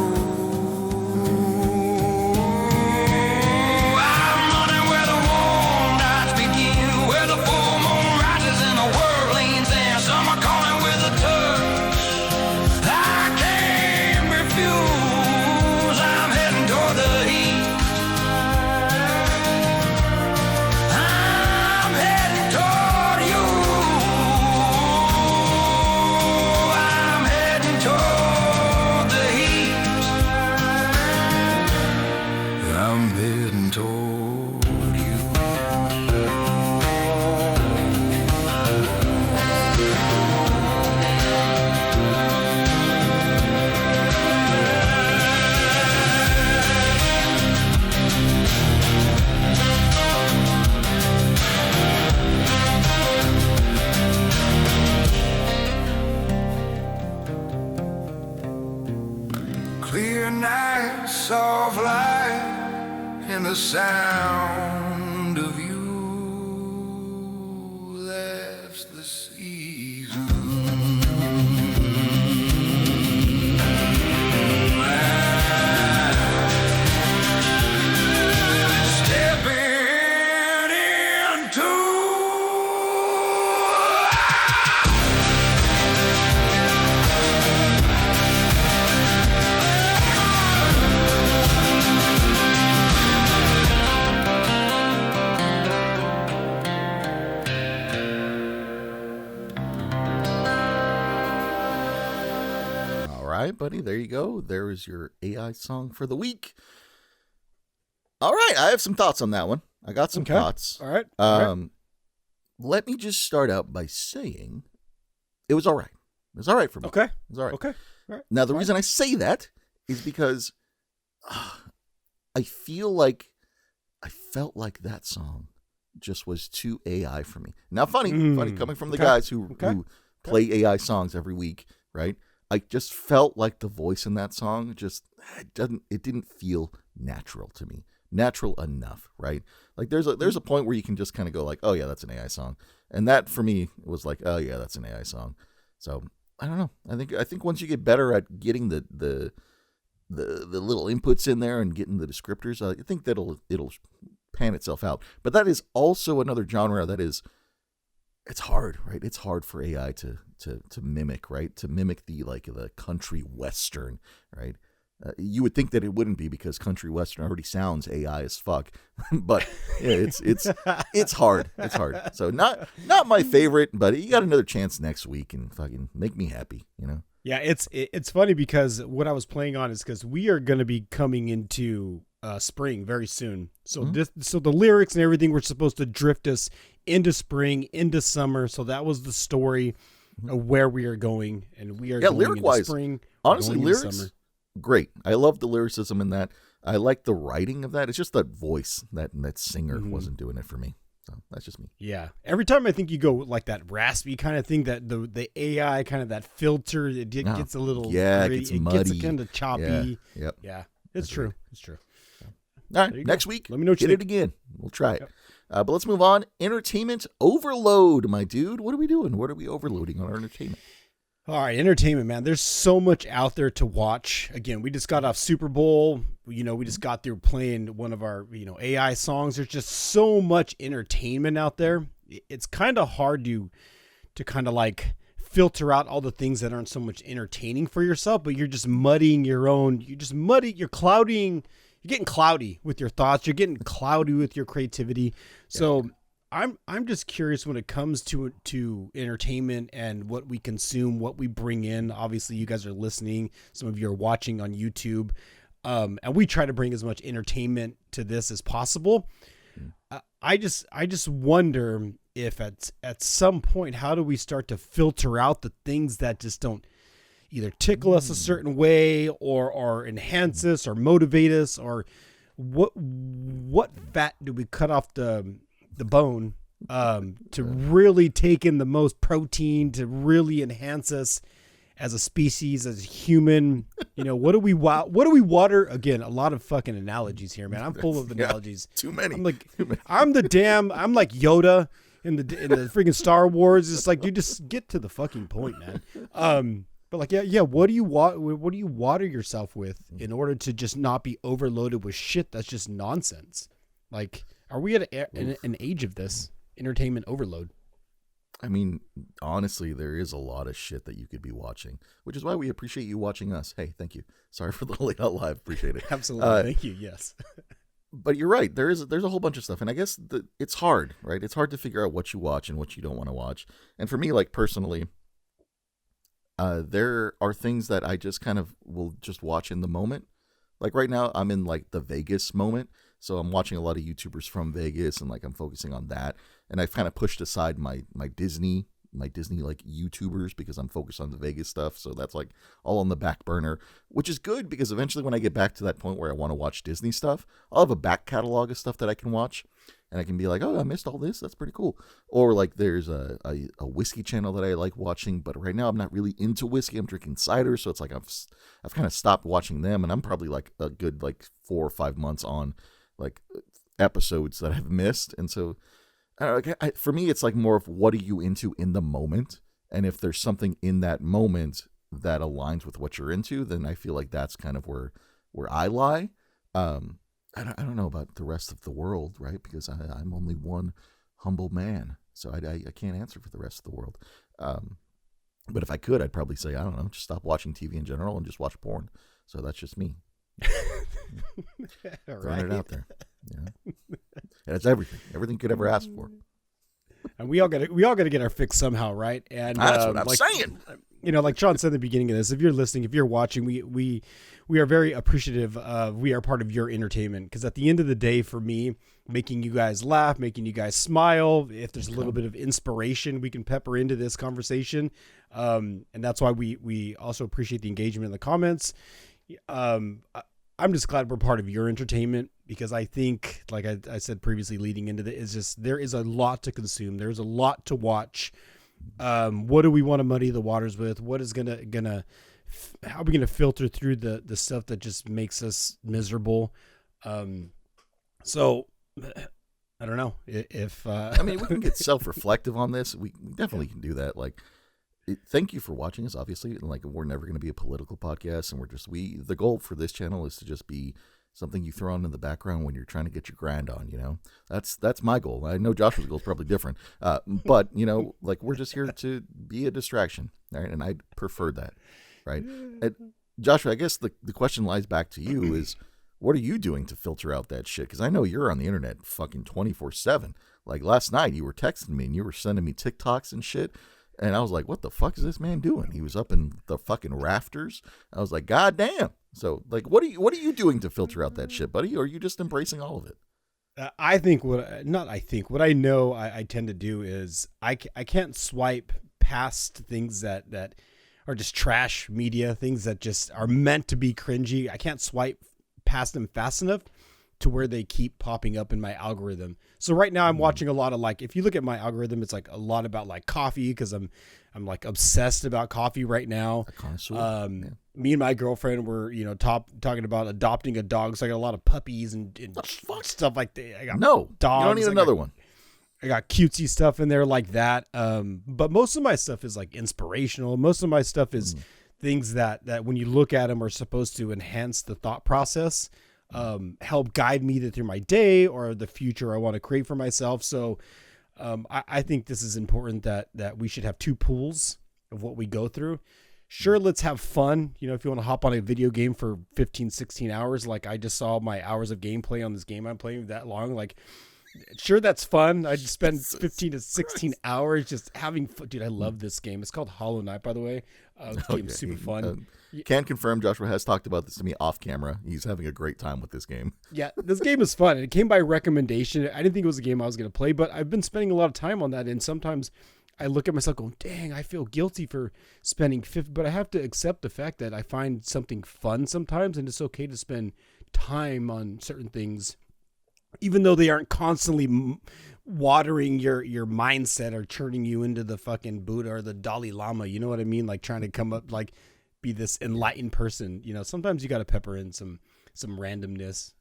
Soft light and the sound of you, that's the season. Stepping into buddy, there you go. There is your AI song for the week. All right, I have some thoughts on that one. I got some thoughts. All right. Let me just start out by saying it was all right. It was all right for me. Okay. It was all right. Okay. All right. Now, the reason I say that is because I felt like that song just was too AI for me. Now, funny coming from the guys who play AI songs every week, right? I just felt like the voice in that song it didn't feel natural to me. Natural enough, right? Like there's a point where you can just kind of go like, oh yeah, that's an AI song. And that for me was like, oh yeah, that's an AI song. So I don't know. I think once you get better at getting the little inputs in there and getting the descriptors, I think it'll pan itself out. But that is also another genre that is, it's hard, right? It's hard for AI to mimic, right? To mimic the country western, right? You would think that it wouldn't be because country western already sounds AI as fuck, but yeah, it's hard. It's hard. So not my favorite, but you got another chance next week and fucking make me happy, you know? Yeah, it's funny because what I was playing on is because we are going to be coming into spring very soon. So so the lyrics and everything were supposed to drift us into spring, into summer. So that was the story of where we are going, and we are going lyric-wise, into spring. Honestly, lyrics. Summer. Great. I love the lyricism in that. I like the writing of that. It's just that voice, that singer wasn't doing it for me. So that's just me. Yeah. Every time I think you go like that raspy kind of thing, that the AI kind of that filter, it gets a little gritty, it muddy. gets kind of choppy. Yeah. Yep. Yeah. It's true. It's true. All right. Next week, let me know what you get think. it again. We'll try it. Yep. But let's move on. Entertainment overload, my dude. What are we doing? What are we overloading on our entertainment? All right, entertainment, man. There's so much out there to watch. Again, we just got off Super Bowl. We just got through playing one of our, AI songs. There's just so much entertainment out there. It's kind of hard to kind of like filter out all the things that aren't so much entertaining for yourself, but you're just muddying your own. You're clouding. You're getting cloudy with your thoughts. You're getting cloudy with your creativity. So I'm just curious when it comes to entertainment and what we consume, what we bring in. Obviously, you guys are listening. Some of you are watching on YouTube, and we try to bring as much entertainment to this as possible. I just wonder if at some point, how do we start to filter out the things that just don't either tickle us a certain way or enhance us or motivate us, or what fat do we cut off the bone to really take in the most protein, to really enhance us as a species, as a human? What do we water? Again, a lot of fucking analogies here, man. I'm full of analogies. Too many. I'm like Yoda in the freaking Star Wars. It's like, dude, just get to the fucking point, man. But like, yeah. What do you water yourself with in order to just not be overloaded with shit that's just nonsense? Like, are we at an age of this entertainment overload? I mean, honestly, there is a lot of shit that you could be watching, which is why we appreciate you watching us. Hey, thank you. Sorry for the late out live. Appreciate it. Absolutely. Thank you. Yes. But you're right. There's a whole bunch of stuff. And I guess it's hard, right? It's hard to figure out what you watch and what you don't want to watch. And for me, like personally, there are things that I just kind of will just watch in the moment. Like right now, I'm in like the Vegas moment. So I'm watching a lot of YouTubers from Vegas and like I'm focusing on that. And I've kind of pushed aside my Disney like YouTubers because I'm focused on the Vegas stuff. So that's like all on the back burner, which is good because eventually when I get back to that point where I want to watch Disney stuff, I'll have a back catalog of stuff that I can watch. And I can be like, oh, I missed all this. That's pretty cool. Or like there's a whiskey channel that I like watching, but right now I'm not really into whiskey. I'm drinking cider. So it's like I've kind of stopped watching them. And I'm probably like a good 4 or 5 months on like episodes that I've missed. And so for me, it's like more of what are you into in the moment? And if there's something in that moment that aligns with what you're into, then I feel like that's kind of where I lie. I don't know about the rest of the world, right? Because I'm only one humble man. So I can't answer for the rest of the world. But if I could, I'd probably say, I don't know, just stop watching TV in general and just watch porn. So that's just me. Throwing it out there. Yeah. And it's everything you could ever ask for. And we all got to get our fix somehow, right? And that's what I'm saying. Like Sean said in the beginning of this, if you're listening, if you're watching, we are very appreciative of, we are part of your entertainment. Because at the end of the day, for me, making you guys laugh, making you guys smile, if there's a little bit of inspiration we can pepper into this conversation. And that's why we also appreciate the engagement in the comments. I'm just glad we're part of your entertainment, because I think, like I said previously leading into this, is just there is a lot to consume. There's a lot to watch. What do we want to muddy the waters with? What is gonna filter through the stuff that just makes us miserable? So I don't know if I mean, we can get self-reflective on this. We definitely can do that. Like, thank you for watching us. Obviously, like, we're never going to be a political podcast, and the goal for this channel is to just be something you throw on in the background when you're trying to get your grind on. You know, that's my goal. I know Joshua's goal is probably different, but you know, like, we're just here to be a distraction, right? And I prefer that, right? And Joshua, I guess the question lies back to you is, what are you doing to filter out that shit? Because I know you're on the internet fucking 24/7. Like, last night you were texting me and you were sending me TikToks and shit. And I was like, what the fuck is this man doing? He was up in the fucking rafters. I was like, God damn. So, like, what are you doing to filter out that shit, buddy? Or are you just embracing all of it? What I know I tend to do is I can't swipe past things that are just trash media, things that just are meant to be cringy. I can't swipe past them fast enough to where they keep popping up in my algorithm. So right now I'm watching a lot of, like, if you look at my algorithm, it's like a lot about like coffee, because I'm like obsessed about coffee right now. Me and my girlfriend were, you know, talking about adopting a dog. So I got a lot of puppies and stuff like that. I got dogs. You don't need another one. I got cutesy stuff in there like that. But most of my stuff is like inspirational. Most of my stuff is things that when you look at them are supposed to enhance the thought process, help guide me through my day or the future I want to create for myself. So I think this is important that we should have two pools of what we go through. Sure, let's have fun. You know, if you want to hop on a video game for 15, 16 hours, like I just saw my hours of gameplay on this game I'm playing that long, like, sure, that's fun. I just spend 15 to 16 hours just having fun. Dude, I love this game. It's called Hollow Knight, by the way. This game's super fun. Can confirm Joshua has talked about this to me off camera. He's having a great time with this game. Yeah, this game is fun. It came by recommendation. I didn't think it was a game I was going to play, but I've been spending a lot of time on that. And sometimes I look at myself going, dang, I feel guilty for spending 50. But I have to accept the fact that I find something fun sometimes. And it's okay to spend time on certain things, even though they aren't constantly watering your mindset or turning you into the fucking Buddha or the Dalai Lama. You know what I mean? Like trying to come up, like be this enlightened person. You know, sometimes you got to pepper in some randomness.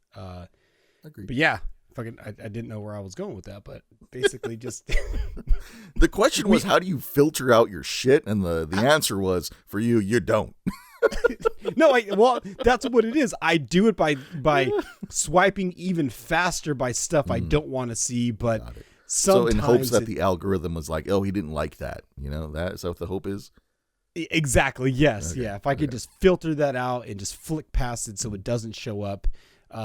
Agreed. But yeah, fucking, I didn't know where I was going with that, but basically just. The question was, how do you filter out your shit? And the answer was, for you don't. No, well, that's what it is. I do it by swiping even faster by stuff I don't want to see, but so in hopes that the algorithm was like, oh, he didn't like that. You know, is that what the hope is? Exactly. Yes. Okay. Yeah. If I could just filter that out and just flick past it so it doesn't show up,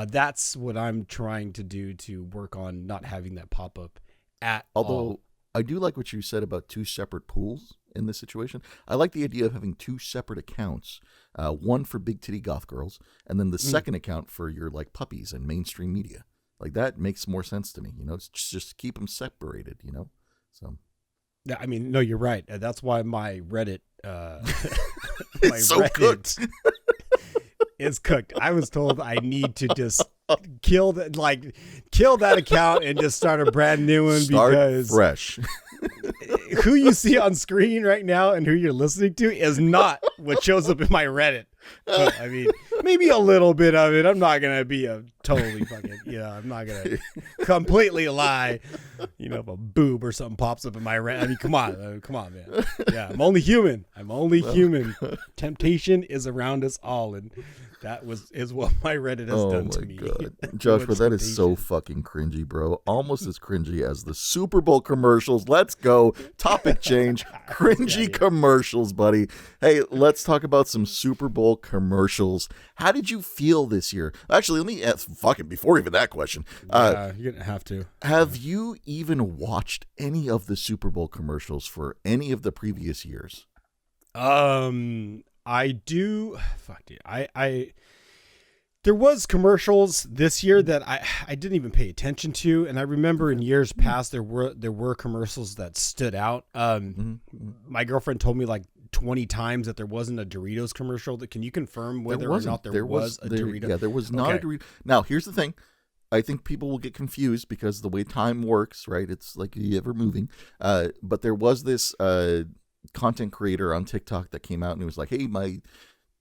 that's what I'm trying to do to work on not having that pop up at all. I do like what you said about two separate pools in this situation. I like the idea of having two separate accounts, one for big titty goth girls, and then the second account for your like puppies and mainstream media. Like that makes more sense to me. You know, it's just keep them separated. You know, so. Yeah, I mean, no, you're right. That's why my Reddit, it's so cooked. Is cooked. I was told I need to just kill that account and just start a brand new one. Because fresh. Who you see on screen right now and who you're listening to is not what shows up in my Reddit. But, I mean, maybe a little bit of it. I'm not gonna be a totally fucking, I'm not gonna completely lie. You know, if a boob or something pops up in my Reddit, I mean, come on, man. Yeah, I'm only human. Human. Temptation is around us all, and that is what my Reddit has done to me. God. Joshua, that is so fucking cringy, bro. Almost as cringy as the Super Bowl commercials. Let's go. Topic change. Cringy commercials, buddy. Hey, let's talk about some Super Bowl commercials. How did you feel this year? Actually, let me ask, before even that question. You're going to have to. Have you even watched any of the Super Bowl commercials for any of the previous years? I do. Fuck, dude. There was commercials this year that I didn't even pay attention to, and I remember in years past there were commercials that stood out. My girlfriend told me like 20 times that there wasn't a Doritos commercial. Can you confirm whether or not there was a Dorito? Yeah, there was not a Dorito. Now, here's the thing. I think people will get confused because the way time works, right? It's like ever moving. But there was this content creator on TikTok that came out and it was like, hey, my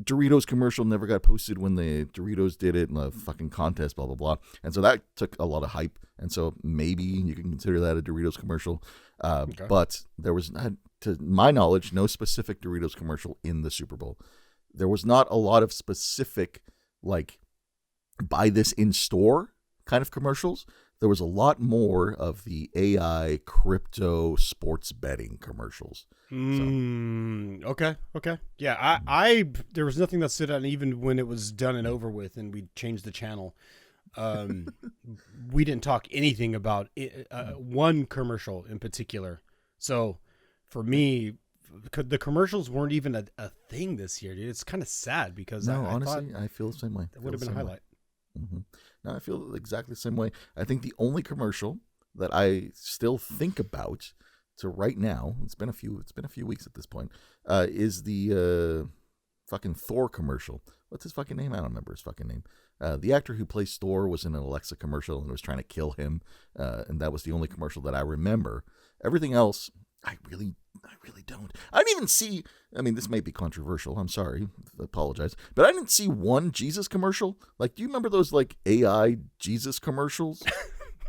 Doritos commercial never got posted when the Doritos did it in the fucking contest, blah, blah, blah. And so that took a lot of hype. And so maybe you can consider that a Doritos commercial. But there was, not, to my knowledge, no specific Doritos commercial in the Super Bowl. There was not a lot of specific, like, buy this in store kind of commercials. There was a lot more of the AI crypto sports betting commercials. Okay. Yeah, I there was nothing that stood out, even when it was done and over with, and we changed the channel. We didn't talk anything about one commercial in particular. So for me, the commercials weren't even a thing this year, dude. It's kind of sad because honestly, I feel the same way. It would have been a highlight. Mm-hmm. No, I feel exactly the same way. I think the only commercial that I still think about to right now, it's been a few weeks at this point, is the fucking Thor commercial. What's his fucking name? I don't remember his fucking name. The actor who plays Thor was in an Alexa commercial and was trying to kill him, and that was the only commercial that I remember. Everything else, I really don't. I didn't even see, I mean, this may be controversial. I'm sorry. I apologize. But I didn't see one Jesus commercial. Like, do you remember those, like, AI Jesus commercials?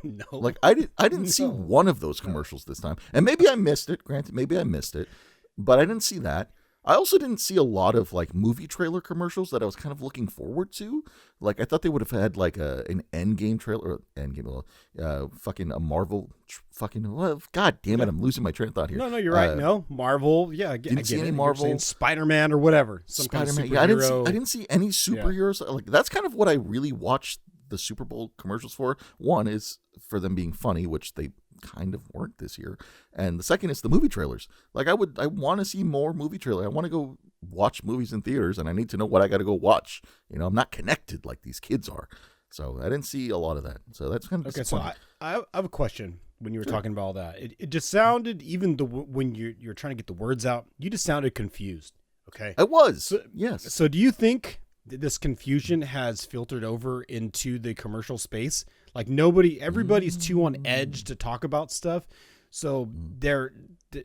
No. Like, I didn't see one of those commercials this time. And maybe I missed it. Granted, maybe I missed it. But I didn't see that. I also didn't see a lot of, like, movie trailer commercials that I was kind of looking forward to. Like, I thought they would have had, like, an Endgame trailer, or Endgame, fucking a Marvel, well, God damn it, I'm losing my train of thought here. No, you're right. No, Marvel, yeah, I didn't see any Marvel. Spider-Man or whatever. Spider-Man, kind of yeah, I didn't see any superheroes. Yeah. Like, that's kind of what I really watched the Super Bowl commercials for. One is for them being funny, which they kind of weren't this year, and the second is the movie trailers. Like, I want to see more movie trailer. I want to go watch movies in theaters, and I need to know what I got to go watch. You know, I'm not connected like these kids are, so I didn't see a lot of that. So that's kind of okay. So I have a question. When you were talking about all that, it just sounded, even when you're trying to get the words out, you just sounded confused. Okay, I was. Yes. So do you think this confusion has filtered over into the commercial space? Like, everybody's too on edge to talk about stuff. So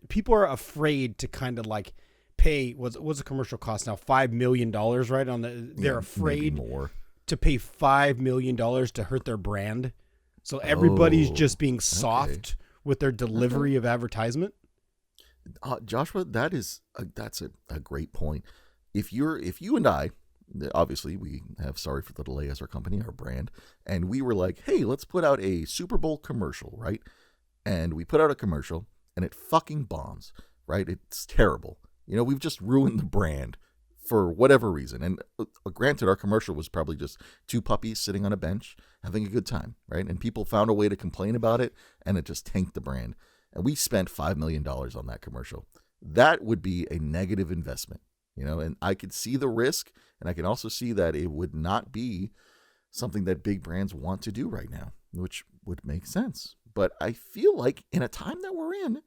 people are afraid to kind of like pay, what's a commercial cost now? $5 million, right? They're afraid to pay $5 million to hurt their brand. So everybody's just being soft with their delivery of advertisement. Joshua, that's a great point. If you and I, obviously we have Sorry for the Delay as our company, our brand, and we were like, hey, let's put out a Super Bowl commercial, right? And we put out a commercial and it fucking bombs, right? It's terrible. You know, we've just ruined the brand for whatever reason. And granted, our commercial was probably just two puppies sitting on a bench having a good time, right? And people found a way to complain about it, and it just tanked the brand. And we spent $5 million on that commercial. That would be a negative investment. You know, and I could see the risk, and I can also see that it would not be something that big brands want to do right now, which would make sense. But I feel like in a time that we're in,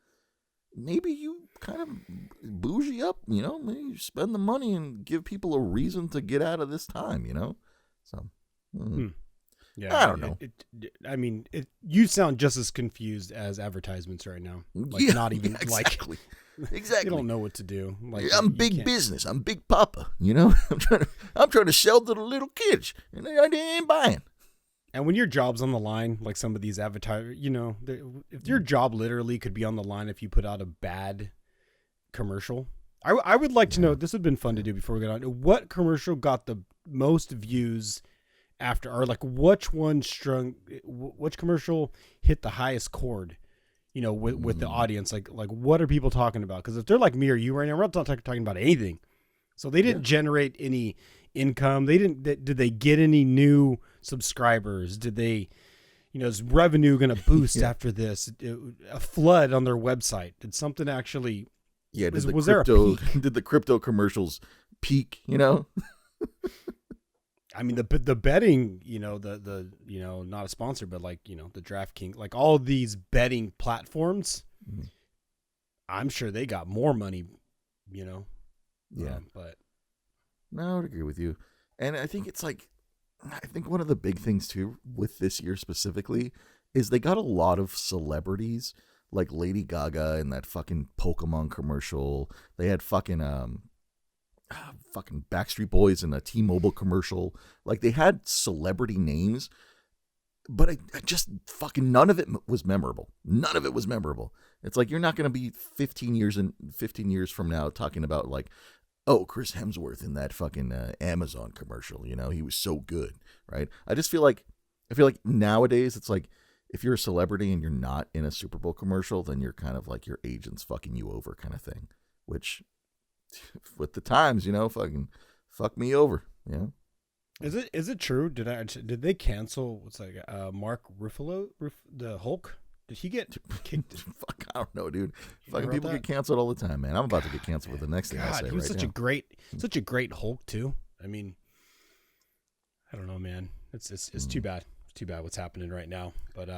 maybe you kind of bougie up, you know, maybe you spend the money and give people a reason to get out of this time, you know? So, yeah, I don't know. You sound just as confused as advertisements right now. Like, not even exactly. Exactly. You don't know what to do. Like, I'm big business. I'm Big Papa. You know, I'm trying to sell to the little kids, and they ain't buying. And when your job's on the line, like some of these advertisers, you know, if your job literally could be on the line if you put out a bad commercial, I would like to know. This would have been fun to do before we got on. What commercial got the most views after, or like which commercial hit the highest chord? You know, with the audience, like what are people talking about? Because if they're like me or you right now, we're not talking about anything. So they didn't generate any income. Did they get any new subscribers? Did they, you know, is revenue going to boost after this? A flood on their website. Did something actually? Yeah. Did the crypto commercials peak? You know. I mean, the betting, you know, the you know, not a sponsor, but like, you know, the DraftKings, like all these betting platforms, I'm sure they got more money, you know. Yeah. But no, I would agree with you. And I think one of the big things too with this year specifically is they got a lot of celebrities, like Lady Gaga in that fucking Pokemon commercial. They had fucking fucking Backstreet Boys in a T-Mobile commercial. Like, they had celebrity names, but I just fucking none of it was memorable. None of it was memorable. It's like, you're not going to be 15 years from now talking about like, oh, Chris Hemsworth in that fucking Amazon commercial. You know, he was so good, right? I feel like nowadays it's like, if you're a celebrity and you're not in a Super Bowl commercial, then you're kind of like your agent's fucking you over kind of thing. Which, with the times, you know, fucking fuck me over. You know. Is it true? Did they cancel what's like Mark Ruffalo, the Hulk? Did he get kicked? Fuck, I don't know, dude. Fucking people get canceled all the time, man. I'm about to get canceled with the next thing I say. He was right such a great Hulk too. I mean, I don't know, man. It's too bad. It's too bad what's happening right now. But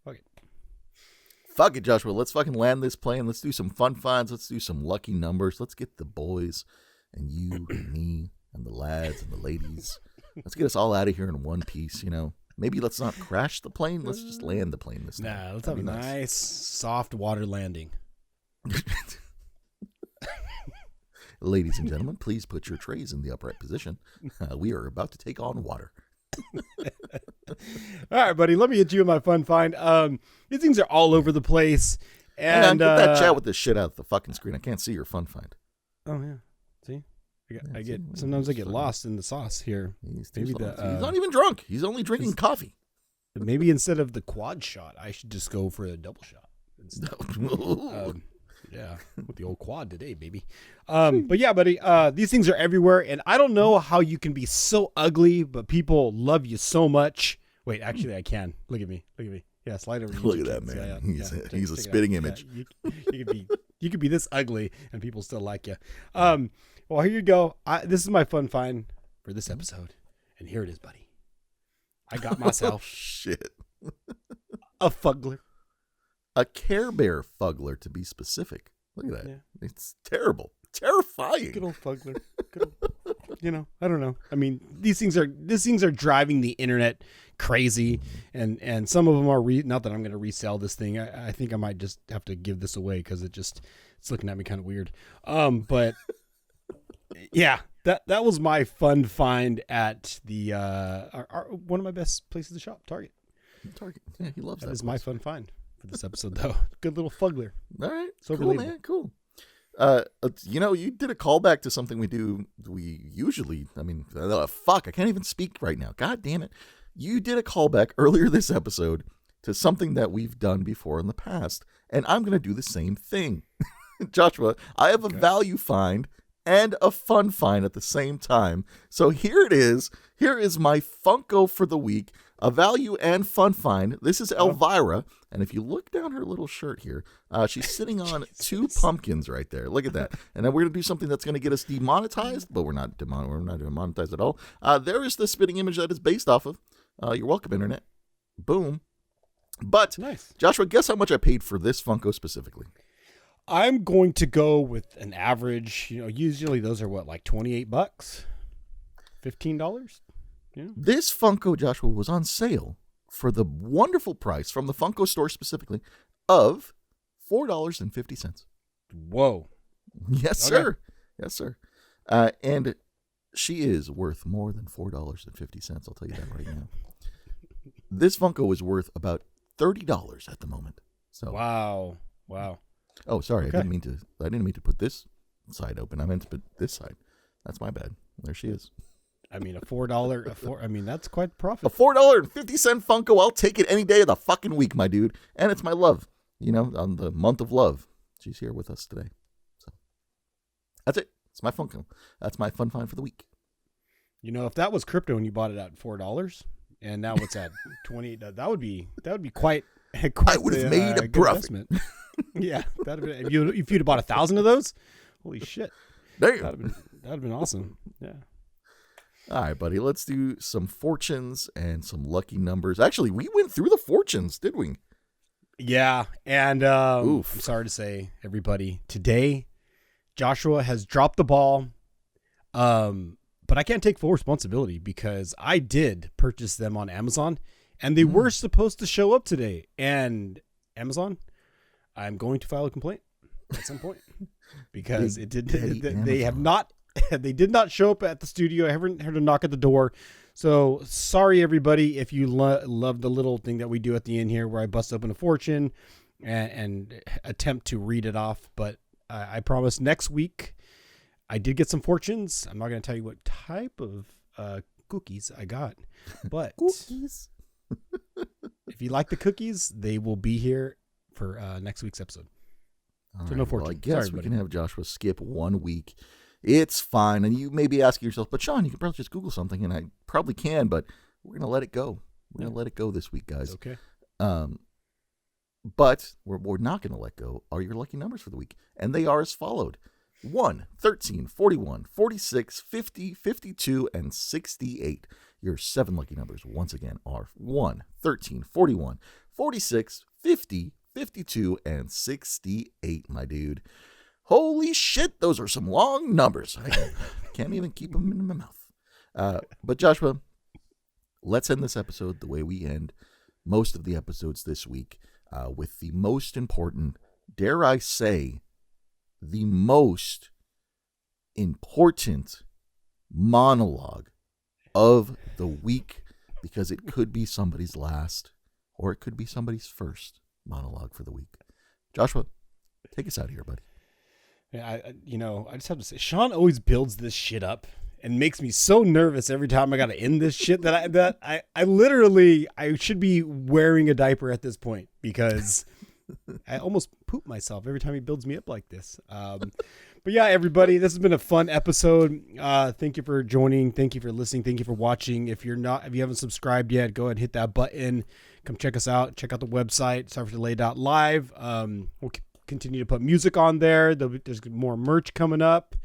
fuck it. Fuck it, Joshua. Let's fucking land this plane. Let's do some fun finds. Let's do some lucky numbers. Let's get the boys and you and me and the lads and the ladies. Let's get us all out of here in one piece, you know. Maybe let's not crash the plane. Let's just land the plane this time. Nah, let's have a nice, soft water landing. Ladies and gentlemen, please put your trays in the upright position. We are about to take on water. All right, buddy. Let me hit you with my fun find. These things are all over the place. And get that chat with this shit out of the fucking screen. I can't see your fun find. Oh yeah. See? Sometimes I get lost in the sauce here. He's not even drunk. He's only drinking coffee. Maybe instead of the quad shot, I should just go for a double shot. Yeah, with the old quad today, baby. But yeah, buddy, these things are everywhere, and I don't know how you can be so ugly, but people love you so much. Wait, actually, I can. Look at me. Yeah, slide over. Look at that, man. He's a spitting image. Yeah, you could be this ugly, and people still like you. Well, here you go. This is my fun find for this episode, and here it is, buddy. I got myself shit a fuggler. A Care Bear fuggler, to be specific. Look at that. Yeah. It's terrible. Terrifying. Good old fuggler. I don't know. I mean, these things are driving the internet crazy, and some of them are not that I'm going to resell this thing. I think I might just have to give this away because it's looking at me kind of weird. But yeah, that was my fun find at the one of my best places to shop, Target. Yeah, he loves that. That is my fun find for this episode, though. Good little fuggler. All right. So cool, man. Cool. You did a callback to something we usually, fuck, I can't even speak right now. God damn it. You did a callback earlier this episode to something that we've done before in the past, and I'm going to do the same thing. Joshua, I have a value find and a fun find at the same time. So here it is. Here is my Funko for the week, a value and fun find. This is Elvira, and if you look down her little shirt here, she's sitting on two pumpkins right there. Look at that. And then we're going to do something that's going to get us demonetized, but we're not demonetized at all. There is the spitting image that is based off of. You're welcome, Internet. Boom. But, nice. Joshua, guess how much I paid for this Funko specifically? I'm going to go with an average. Usually those are what, like $28, $15. Yeah. This Funko, Joshua, was on sale for the wonderful price from the Funko store specifically of $4.50. Whoa! Yes, sir. Yes, sir. And she is worth more than $4.50. I'll tell you that right now. This Funko is worth about $30 at the moment. So wow. Oh, sorry. Okay. I didn't mean to put this side open. I meant to put this side. That's my bad. There she is. I mean, that's quite profit. A $4.50 Funko. I'll take it any day of the fucking week, my dude. And it's my love. On the month of love. She's here with us today. So that's it. It's my Funko. That's my fun find for the week. If that was crypto and you bought it at $4 and now it's at $20, that would be quite I would have made a profit. Yeah, if you'd have bought 1,000 of those, holy shit! Damn, that'd have been awesome. Yeah. All right, buddy. Let's do some fortunes and some lucky numbers. Actually, we went through the fortunes, did we? Yeah, and I'm sorry to say, everybody, today Joshua has dropped the ball. But I can't take full responsibility because I did purchase them on Amazon, and they were supposed to show up today. And Amazon, I'm going to file a complaint at some point because they have not They did not show up at the studio. I haven't heard a knock at the door. So sorry, everybody, if you love the little thing that we do at the end here where I bust open a fortune and attempt to read it off. But I promise next week I did get some fortunes. I'm not going to tell you what type of cookies I got. But Cookies. if you like the cookies, they will be here for next week's episode. All So right, no fortune. well, I guess Sorry, we buddy. can have Joshua skip 1 week. It's fine. And you may be asking yourself, but Sean, you can probably just Google something. And I probably can, but we're going to let it go. We're going to let it go this week, guys. Okay. But we're not going to let go are your lucky numbers for the week. And they are as followed. 1, 13, 41, 46, 50, 52, and 68. Your 7 lucky numbers, once again, are 1, 13, 41, 46, 50, 52, and 68, my dude. Holy shit, those are some long numbers. I can't even keep them in my mouth. But Joshua, let's end this episode the way we end most of the episodes this week, with the most important, dare I say, the most important monologue of the week, because it could be somebody's last or it could be somebody's first monologue for the week. Joshua, take us out of here, buddy. Yeah, I just have to say, Sean always builds this shit up and makes me so nervous every time I got to end this shit that I literally should be wearing a diaper at this point, because I almost poop myself every time he builds me up like this. But yeah, everybody, this has been a fun episode. Thank you for joining. Thank you for listening. Thank you for watching. If you haven't subscribed yet, go ahead and hit that button. Come check us out. Check out the website, sorryforthedelay.live. We'll continue to put music on there. There's more merch coming up.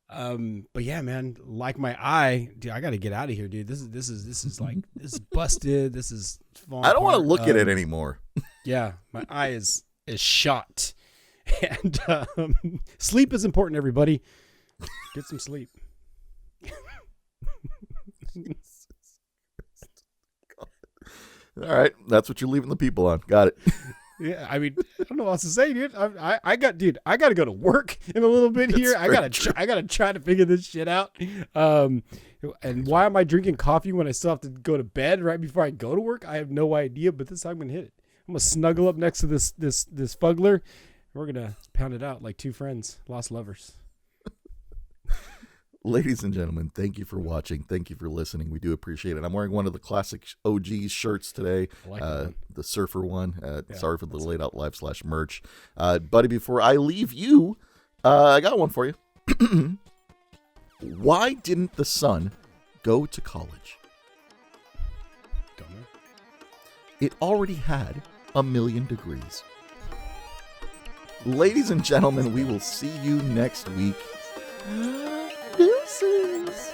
But yeah, man, like my eye, dude, I got to get out of here, dude. This is like, this is busted. This is falling I don't want to apart. look at it anymore. Yeah, my eye is shot. And sleep is important, everybody. Get some sleep. All right, that's what you're leaving the people on. Got it. Yeah, I mean, I don't know what else to say, dude. I got to go to work in a little bit here. I gotta try to figure this shit out. And why am I drinking coffee when I still have to go to bed right before I go to work? I have no idea, but this time I'm gonna hit it. I'm gonna snuggle up next to this fuggler. We're gonna pound it out like two friends, lost lovers. Ladies and gentlemen, thank you for watching. Thank you for listening. We do appreciate it. I'm wearing one of the classic OG's shirts today, I like that one. the surfer one. Sorry for the laid out live /merch. Buddy, before I leave you, I got one for you. Why didn't the sun go to college? Don't know. It already had 1,000,000 degrees. Ladies and gentlemen, we will see you next week. Deuces.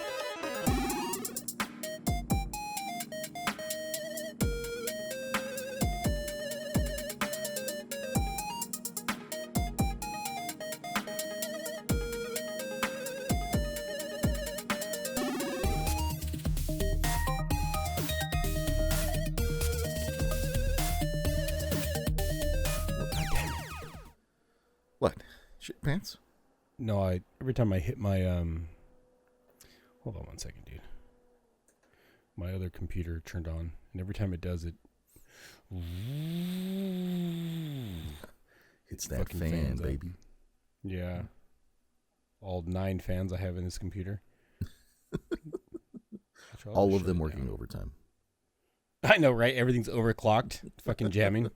What? Shit pants? No, every time I hit my hold on one second, dude. My other computer turned on, and every time it does it, It's that fucking fan, fans up. baby. Yeah. All 9 fans I have in this computer. All of them working overtime. I know, right? Everything's overclocked. Fucking jamming.